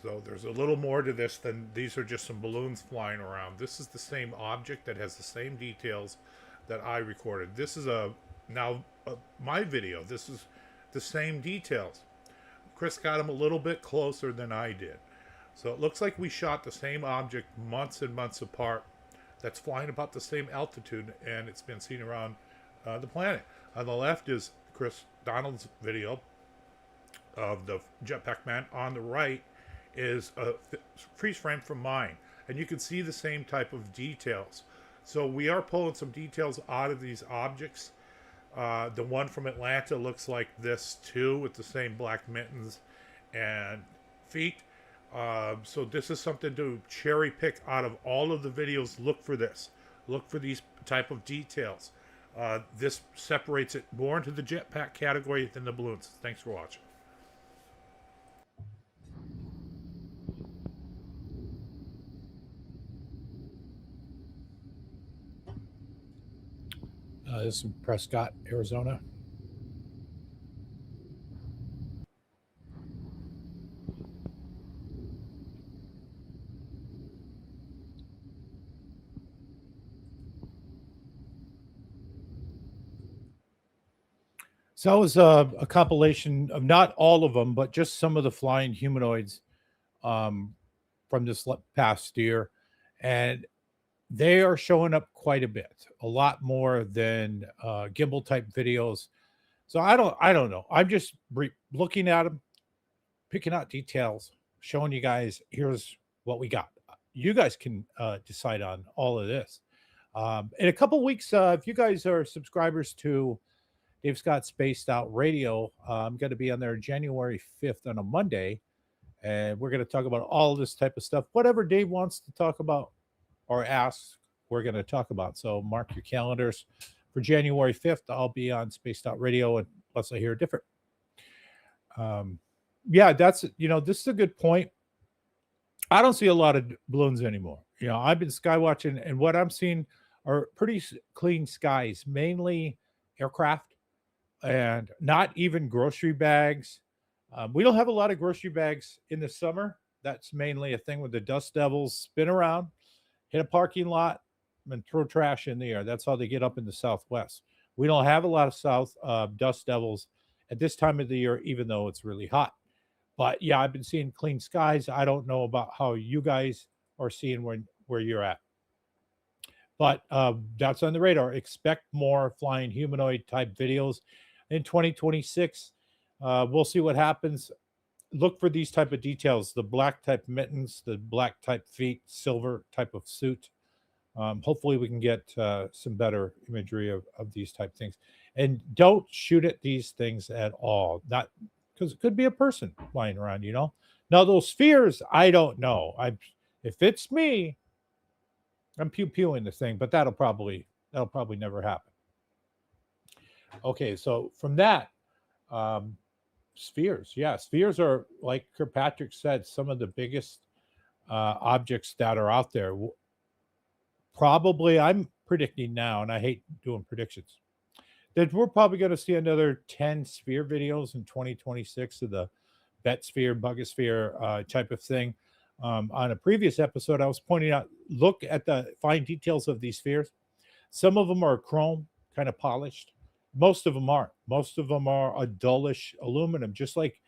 So there's a little more to this than these are just some balloons flying around. This is the same object that has the same details that I recorded. This is my video. This is the same details. Chris got him a little bit closer than I did. So it looks like we shot the same object months and months apart that's flying about the same altitude, and it's been seen around the planet. On the left is Chris Donald's video of the jetpack man. On the right is a freeze frame from mine, and you can see the same type of details. So we are pulling some details out of these objects. The one from Atlanta looks like this too, with the same black mittens and feet. So this is something to cherry pick out of all of the videos. Look for this. Look for these type of details. This separates it more into the jetpack category than the balloons. Thanks for watching. This is in Prescott, Arizona. So that was a compilation of not all of them, but just some of the flying humanoids from this past year. And they are showing up quite a bit, a lot more than gimbal type videos. So I don't know. I'm just looking at them, picking out details, showing you guys, here's what we got. You guys can decide on all of this. In a couple weeks, if you guys are subscribers to Dave Scott Spaced Out Radio, I'm going to be on there January 5th on a Monday, and we're going to talk about all this type of stuff. Whatever Dave wants to talk about or ask, we're going to talk about. So mark your calendars for January 5th. I'll be on Spaced Out Radio unless I hear different. Yeah, this is a good point. I don't see a lot of balloons anymore. I've been skywatching, and what I'm seeing are pretty clean skies, mainly aircraft and not even grocery bags. We don't have a lot of grocery bags in the summer. That's mainly a thing with the dust devils spin around, hit a parking lot, and throw trash in the air. That's how they get up in the Southwest. We don't have a lot of dust devils at this time of the year, even though it's really hot. But yeah, I've been seeing clean skies. I don't know about how you guys are seeing where you're at. But that's on the radar. Expect more flying humanoid type videos in 2026. We'll see what happens. Look for these type of details, the black type mittens, the black type feet, silver type of suit. Hopefully we can get some better imagery of these type things. And don't shoot at these things at all. Not because it could be a person flying around, Now those spheres, I don't know. If it's me, I'm pew-pewing this thing, but that'll probably never happen. Okay, so from that, spheres. Yeah, spheres are, like Kirkpatrick said, some of the biggest objects that are out there. Probably, I'm predicting now, and I hate doing predictions, that we're probably going to see another 10 sphere videos in 2026 of the Bet sphere, Bugosphere type of thing. On a previous episode, I was pointing out, look at the fine details of these spheres. Some of them are chrome, kind of polished. Most of them aren't. Most of them are a dullish aluminum, just like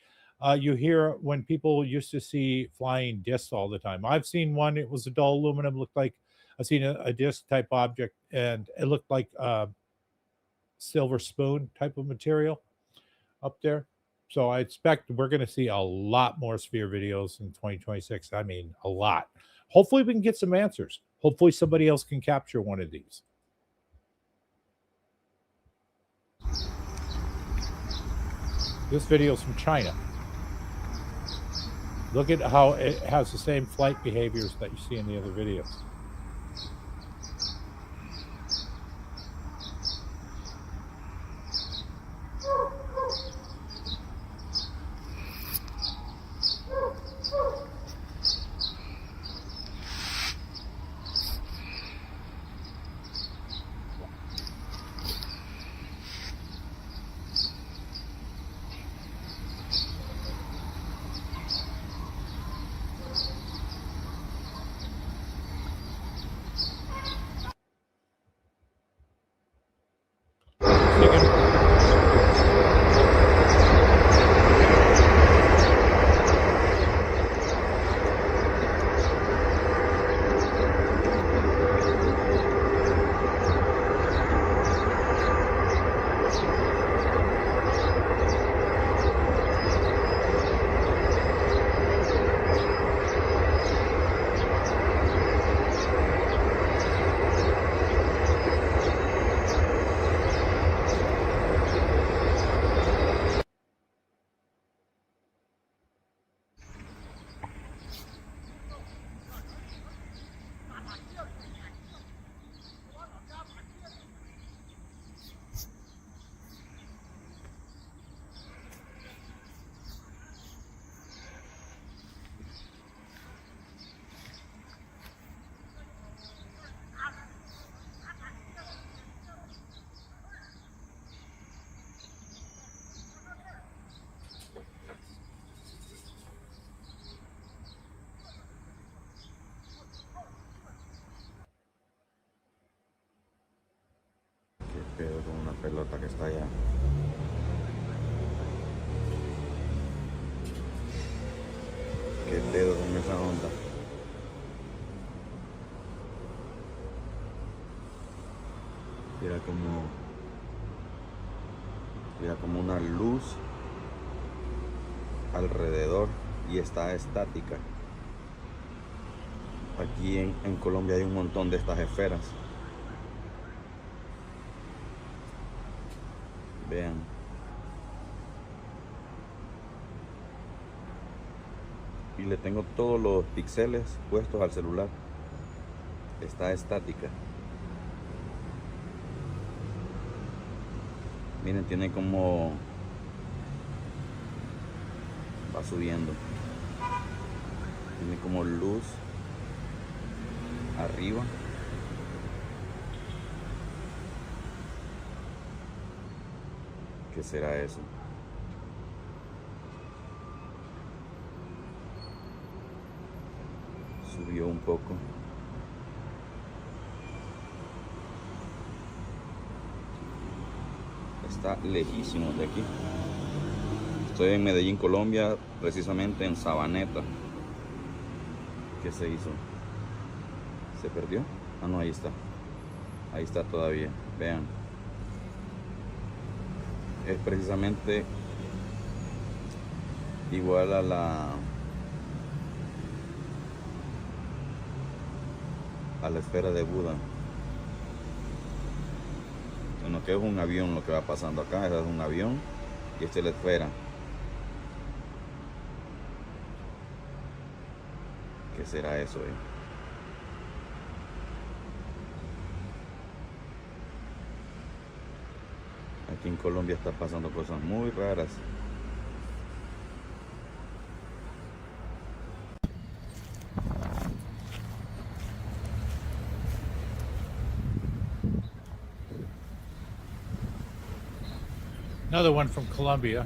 you hear when people used to see flying discs all the time. I've seen one, it was a dull aluminum, looked like, I've seen a disc type object, and it looked like a silver spoon type of material up there. So I expect we're going to see a lot more sphere videos in 2026. I mean, a lot. Hopefully we can get some answers. Hopefully somebody else can capture one of these. This video is from China. Look at how it has the same flight behaviors that you see in the other videos. Pedo con una pelota que está allá. ¿Qué pedo con esa onda? Mira como una luz alrededor y está estática. Aquí en Colombia hay un montón de estas esferas. Vean. Y le tengo todos los píxeles puestos al celular. Está estática. Miren, tiene como... va subiendo. Tiene como luz arriba. ¿Qué será eso? Subió un poco. Está lejísimo de aquí. Estoy en Medellín, Colombia, precisamente en Sabaneta. ¿Qué se hizo? ¿Se perdió? Ah, no, ahí está. Ahí está todavía. Vean. Es precisamente igual a la esfera de Buda. Bueno, que es un avión lo que va pasando acá. Este es un avión y esta es la esfera. ¿Qué será eso, Aquí en Colombia está pasando cosas muy raras. Another one from Colombia.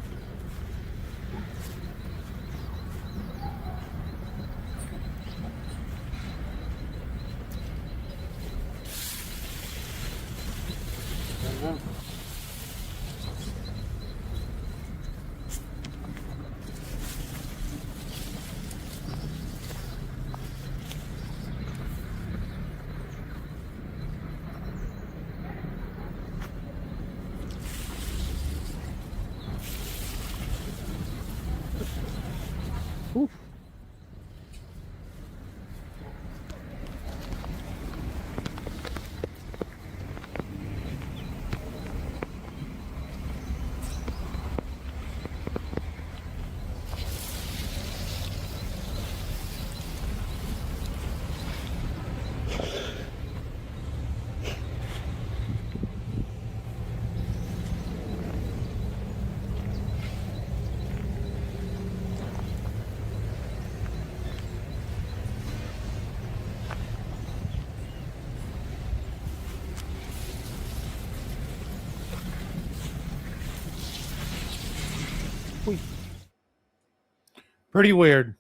Pretty weird.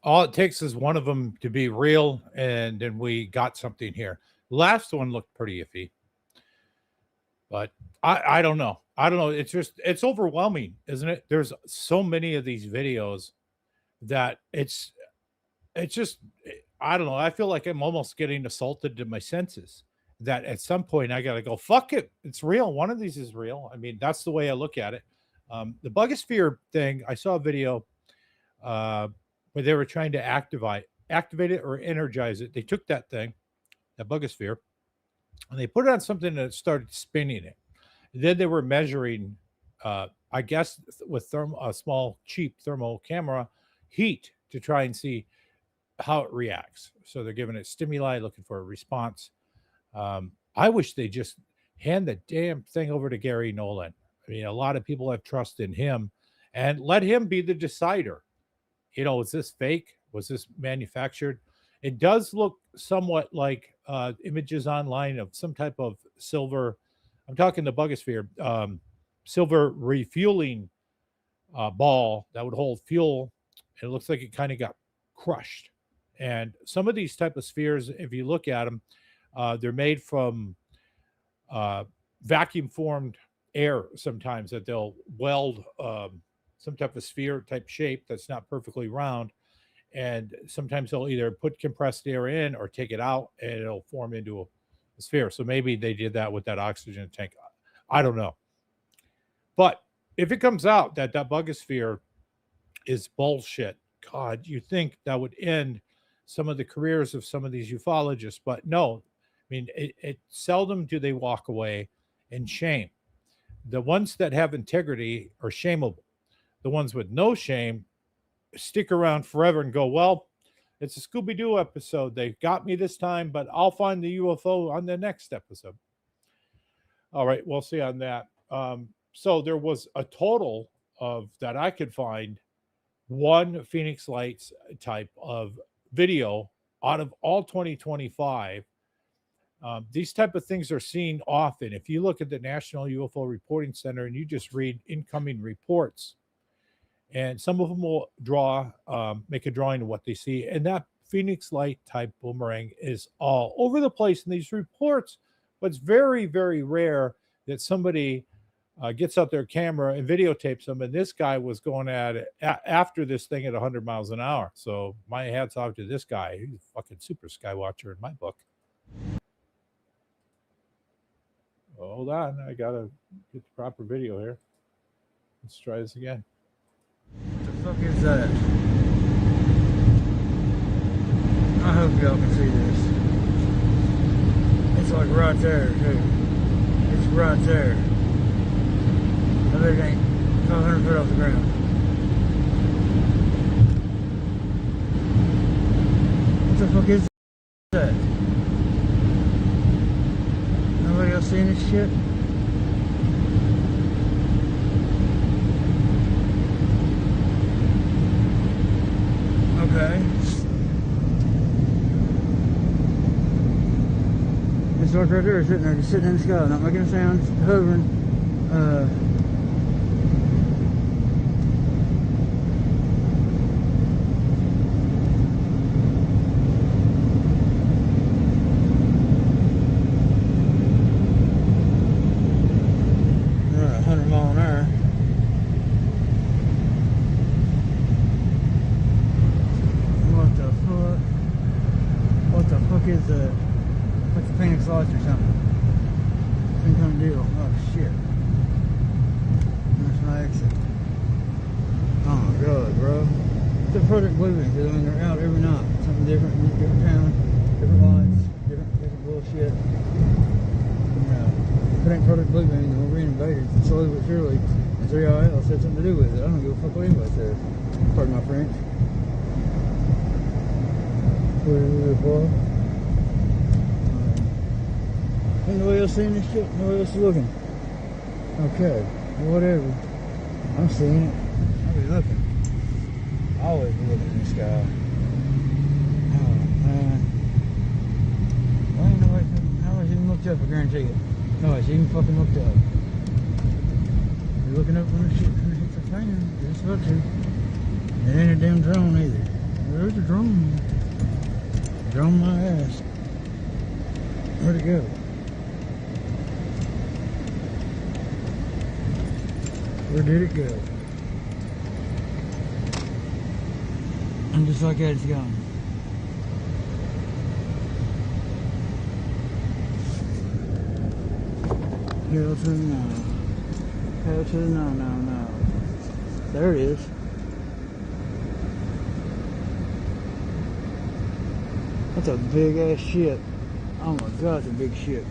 All it takes is one of them to be real, and then we got something here. Last one looked pretty iffy, but I don't know. I don't know. It's overwhelming, isn't it? There's so many of these videos that it's just, I don't know. I feel like I'm almost getting assaulted to my senses. That at some point I gotta go, fuck it, it's real. One of these is real. I mean, that's the way I look at it. The Bugosphere thing, I saw a video where they were trying to activate it or energize it. They took that thing, that Bugosphere, and they put it on something that started spinning it. And then they were measuring, I guess, with a small, cheap thermal camera, heat to try and see how it reacts. So they're giving it stimuli, looking for a response. I wish they just hand the damn thing over to Gary Nolan. I mean, a lot of people have trust in him, and let him be the decider. Was this fake? Was this manufactured? It does look somewhat like images online of some type of silver. I'm talking the Bugosphere, silver refueling ball that would hold fuel. And it looks like it kind of got crushed. And some of these type of spheres, if you look at them, they're made from vacuum formed air sometimes, that they'll weld some type of sphere type shape that's not perfectly round. And sometimes they'll either put compressed air in or take it out, and it'll form into a sphere. So maybe they did that with that oxygen tank. I don't know. But if it comes out that Bugosphere is bullshit, God, you think that would end some of the careers of some of these ufologists. But no, I mean, it seldom do they walk away in shame. The ones that have integrity are shameable. The ones with no shame stick around forever and go, well, it's a Scooby-Doo episode. They got me this time, but I'll find the UFO on the next episode. All right, we'll see on that. So there was a total of, that I could find, one Phoenix Lights type of video out of all 2025. These type of things are seen often. If you look at the National UFO Reporting Center and you just read incoming reports, and some of them will make a drawing of what they see. And that Phoenix Light type boomerang is all over the place in these reports. But it's very, very rare that somebody gets out their camera and videotapes them. And this guy was going at it after this thing at 100 miles an hour. So my hat's off to this guy. He's a fucking super Skywatcher in my book. Hold on. I got to get the proper video here. Let's try this again. What the fuck is that? I hope y'all can see this. It's like right there, too. It's right there. I bet it ain't 500 foot off the ground. What the fuck is that? Nobody else seeing this shit? Okay. It's like right there, sitting there, just sitting in the sky, not making a sound, just hovering. At 100 miles an hour. What the fuck is that? What's the Phoenix Lights or something? Some kind of deal. Oh shit. There's my exit. Oh my god, bro. It's a Project Bluebeam, because I mean they're out every night. Something different, different town, different lights, different bullshit. If it ain't Project Bluebeam, then we're being invaded slowly but surely. And 3RL had something to do with it. I don't give a fuck what anybody says. Pardon my French. Ain't nobody else seeing this shit? Nobody else is looking. Okay, whatever. I'm seeing it. I'll be looking. I always be looking in the sky. Oh man. Why ain't nobody's even looked up, I guarantee it. Nobody's even fucking looked up. You're looking up when the shit hits the fan. You're just about to. It ain't a damn drone either. There's a drone. Drone my ass. Where'd it go? Where did it go? And just like that, it's gone. Hell to the no. Hell to the no, no, no. There it is. That's a big ass ship. Oh my god, it's a big ship.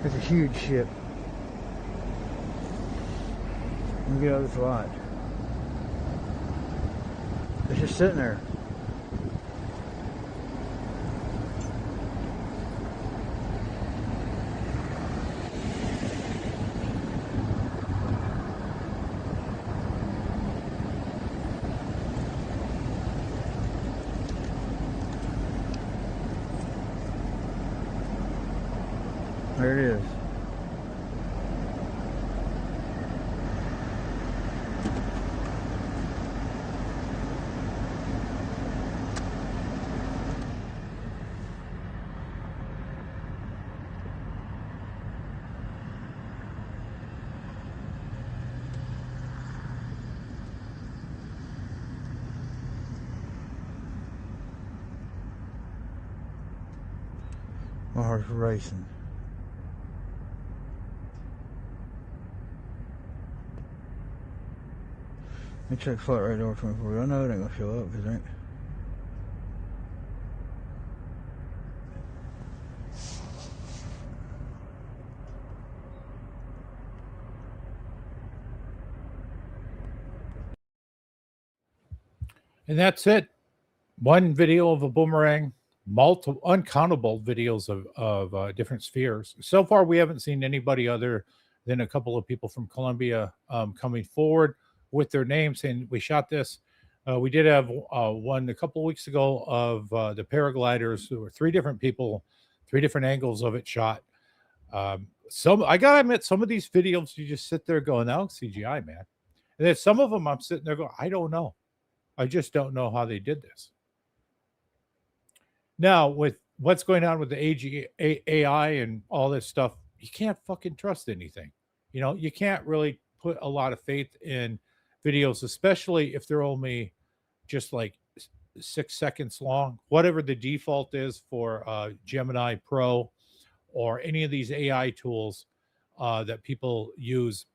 It's a huge ship. Let me get out of this light. It's just sitting there. There it is. My heart's racing. Let me check flight radar 24. I know it ain't gonna show up, cause it ain't. And that's it. One video of a boomerang, multiple uncountable videos of different spheres. So far, we haven't seen anybody other than a couple of people from Colombia coming forward with their names saying we shot this. We did have one a couple of weeks ago of the paragliders. There were three different people, three different angles of it shot. Some I gotta admit, some of these videos you just sit there going, "Oh, CGI, man." And then some of them I'm sitting there going, "I don't know. I just don't know how they did this." Now, with what's going on with the AI and all this stuff, you can't fucking trust anything. You know, you can't really put a lot of faith in videos, especially if they're only just like 6 seconds long, whatever the default is for Gemini Pro or any of these AI tools that people use.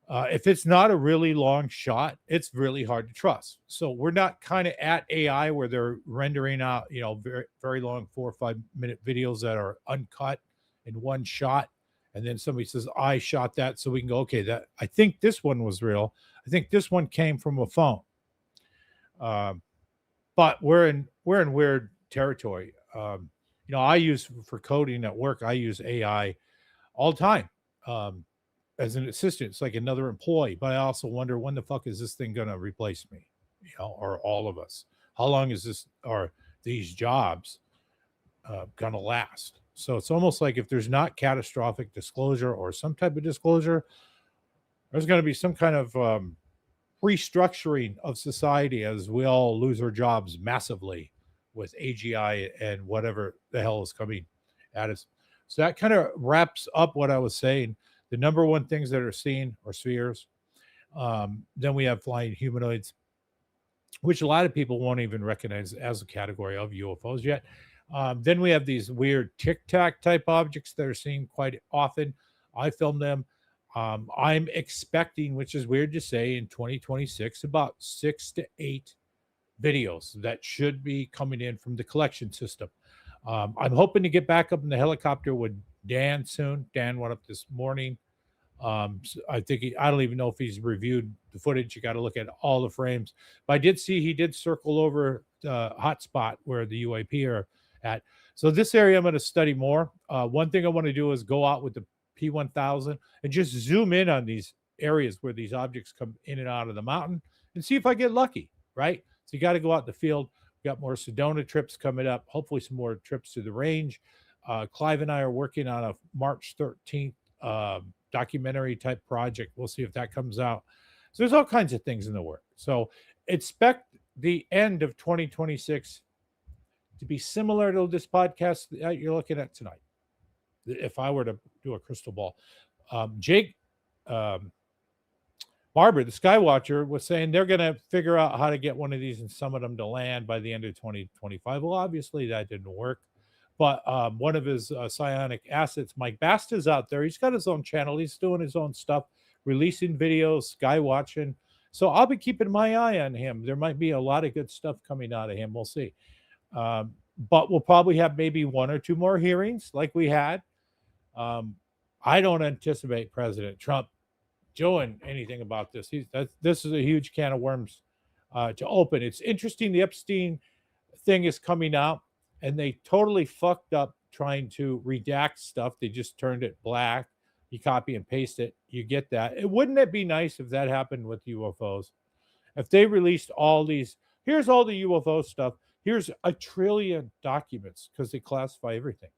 If it's not a really long shot, it's really hard to trust. So we're not kind of at AI where they're rendering out, you know, very, very long 4 or 5 minute videos that are uncut in one shot. And then somebody says, I shot that. So we can go, okay, that I think this one was real. I think this one came from a phone. But we're in weird territory. You know, I use for coding at work, I use AI all the time. As an assistant, it's like another employee, but I also wonder when the fuck is this thing going to replace me, you know, or all of us? How long is this or these jobs going to last? So it's almost like if there's not catastrophic disclosure or some type of disclosure, there's going to be some kind of restructuring of society as we all lose our jobs massively with AGI and whatever the hell is coming at us. So that kind of wraps up what I was saying. The number one things that are seen are spheres. Then we have flying humanoids, which a lot of people won't even recognize as a category of UFOs yet. Then we have these weird tic-tac type objects that are seen quite often. I filmed them. I'm expecting, which is weird to say, in 2026, about 6 to 8 videos that should be coming in from the collection system. I'm hoping to get back up in the helicopter with Dan soon. Dan went up this morning. So I think I don't even know if he's reviewed the footage. You got to look at all the frames. But I did see he did circle over the hot spot where the UAP are at. So this area I'm going to study more. One thing I want to do is go out with the P1000 and just zoom in on these areas where these objects come in and out of the mountain and see if I get lucky, right? So you got to go out in the field. We got more Sedona trips coming up, hopefully some more trips to the range. Clive and I are working on a March 13th documentary type project. We'll see if that comes out. So there's all kinds of things in the work. So expect the end of 2026 to be similar to this podcast that you're looking at tonight. If I were to do a crystal ball, Jake Barber, the Skywatcher, was saying they're going to figure out how to get one of these and summon them to land by the end of 2025. Well, obviously that didn't work. But one of his psionic assets, Mike Basta's out there. He's got his own channel. He's doing his own stuff, releasing videos, Skywatching. So I'll be keeping my eye on him. There might be a lot of good stuff coming out of him. We'll see. But we'll probably have maybe one or two more hearings like we had. I don't anticipate President Trump doing anything about this. This is a huge can of worms to open. It's interesting. The Epstein thing is coming out, and they totally fucked up trying to redact stuff. They just turned it black. You copy and paste it, you get that. Wouldn't it be nice if that happened with UFOs? If they released all these, here's all the UFO stuff. Here's 1 trillion documents, because they classify everything.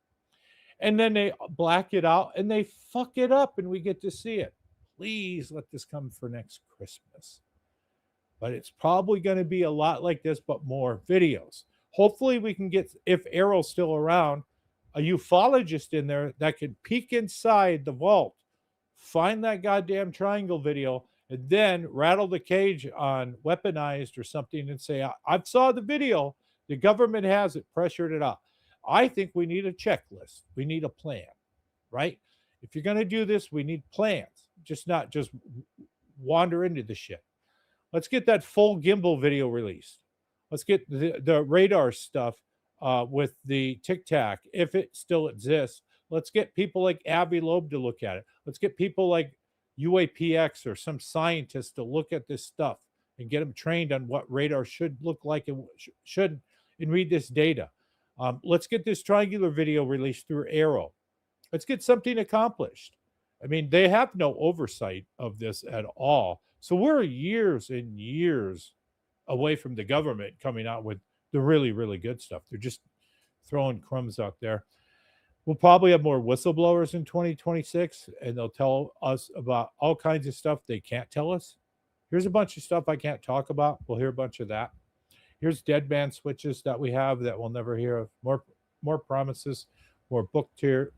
And then they black it out and they fuck it up and we get to see it. Please let this come for next Christmas. But it's probably going to be a lot like this, but more videos. Hopefully we can get, if Errol's still around, a ufologist in there that can peek inside the vault, find that goddamn triangle video, and then rattle the cage on Weaponized or something and say, I saw the video. The government has it, pressured it out. I think we need a checklist. We need a plan, right? If you're going to do this, we need plans, not just wander into the shit. Let's get that full gimbal video released. Let's get the radar stuff with the Tic Tac, if it still exists. Let's get people like Avi Loeb to look at it. Let's get people like UAPX or some scientists to look at this stuff and get them trained on what radar should look like and shouldn't, and read this data. Let's get this triangular video released through Arrow. Let's get something accomplished. I mean, they have no oversight of this at all. So we're years and years away from the government coming out with the really, really good stuff. They're just throwing crumbs out there. We'll probably have more whistleblowers in 2026, and they'll tell us about all kinds of stuff they can't tell us. Here's a bunch of stuff I can't talk about. We'll hear a bunch of that. Here's dead man switches that we have that we'll never hear of. More promises, more book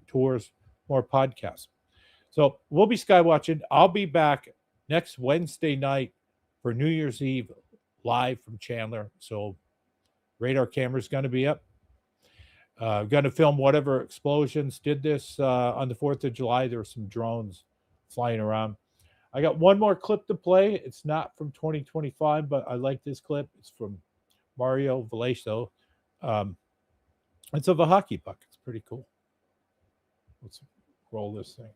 tours, more podcasts. So we'll be Skywatching. I'll be back next Wednesday night for New Year's Eve live from Chandler. So radar camera's going to be up. Going to film whatever explosions did this on the 4th of July. There were some drones flying around. I got one more clip to play. It's not from 2025, but I like this clip. It's from Mario Vallejo. It's of a hockey puck. It's pretty cool. Let's roll this thing.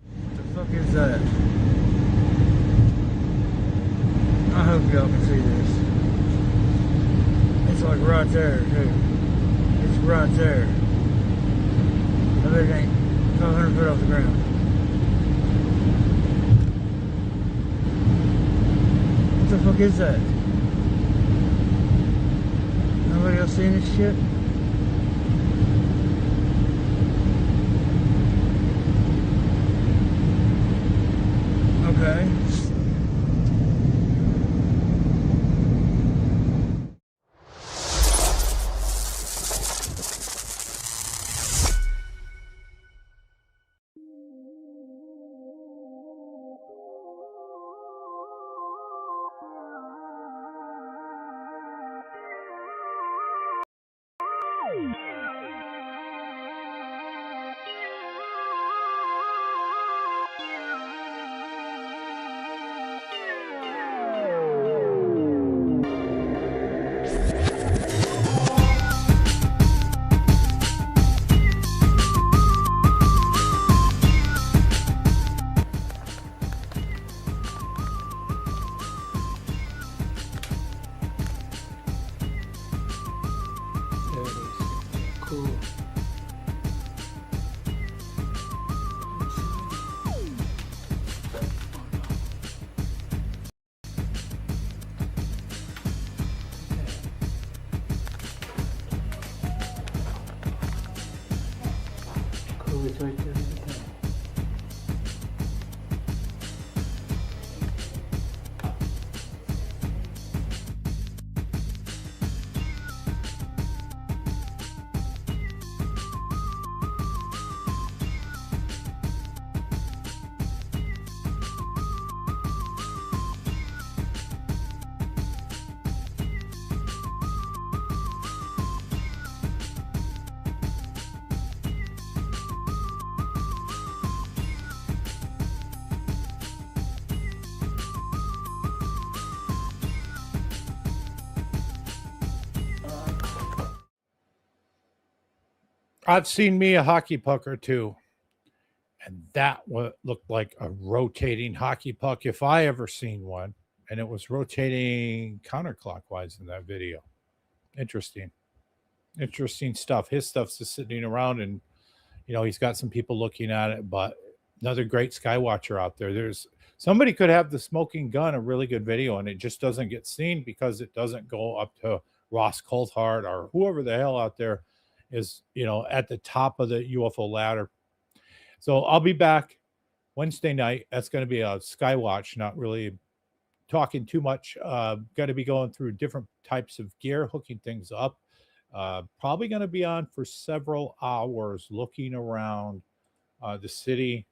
What the fuck is that? I hope y'all can see this. It's like right there, too. It's right there. I bet it ain't 500 foot off the ground. What the fuck is that? Nobody else seen this shit? Okay. It's right there. I've seen me a hockey puck or two, and that looked like a rotating hockey puck if I ever seen one, and it was rotating counterclockwise in that video. Interesting stuff. His stuff's just sitting around, and he's got some people looking at it. But another great skywatcher out there. There's somebody could have the smoking gun, a really good video, and it just doesn't get seen because it doesn't go up to Ross Coulthard or whoever the hell out there is, at the top of the UFO ladder. So I'll be back Wednesday night. That's going to be a Skywatch, not really talking too much. Got to be going through different types of gear, hooking things up. Probably going to be on for several hours looking around the city.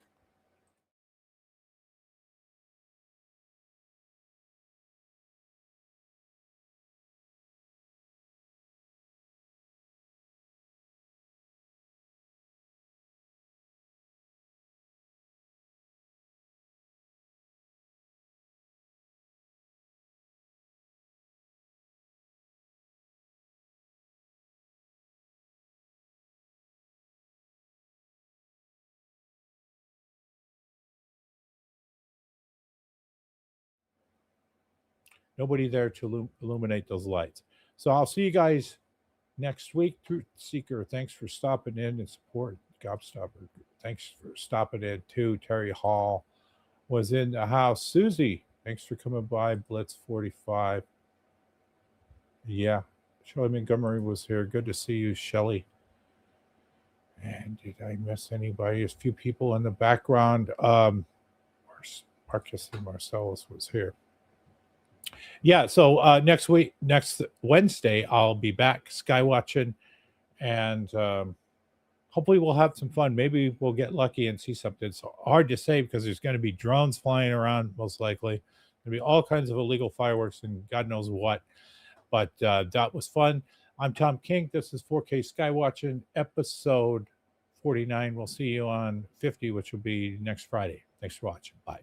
Nobody there to illuminate those lights. So I'll see you guys next week. Truth Seeker, thanks for stopping in and support. Gobstopper, thanks for stopping in too. Terry Hall was in the house. Susie, thanks for coming by. Blitz 45. Yeah, Shelley Montgomery was here. Good to see you, Shelley. And did I miss anybody? There's a few people in the background. Marcus and Marcellus was here. Yeah, so next Wednesday, I'll be back skywatching, and hopefully we'll have some fun. Maybe we'll get lucky and see something. It's hard to say because there's going to be drones flying around, most likely. There'll be all kinds of illegal fireworks and God knows what. But that was fun. I'm Tom King. This is 4K Skywatching, episode 49. We'll see you on 50, which will be next Friday. Thanks for watching. Bye.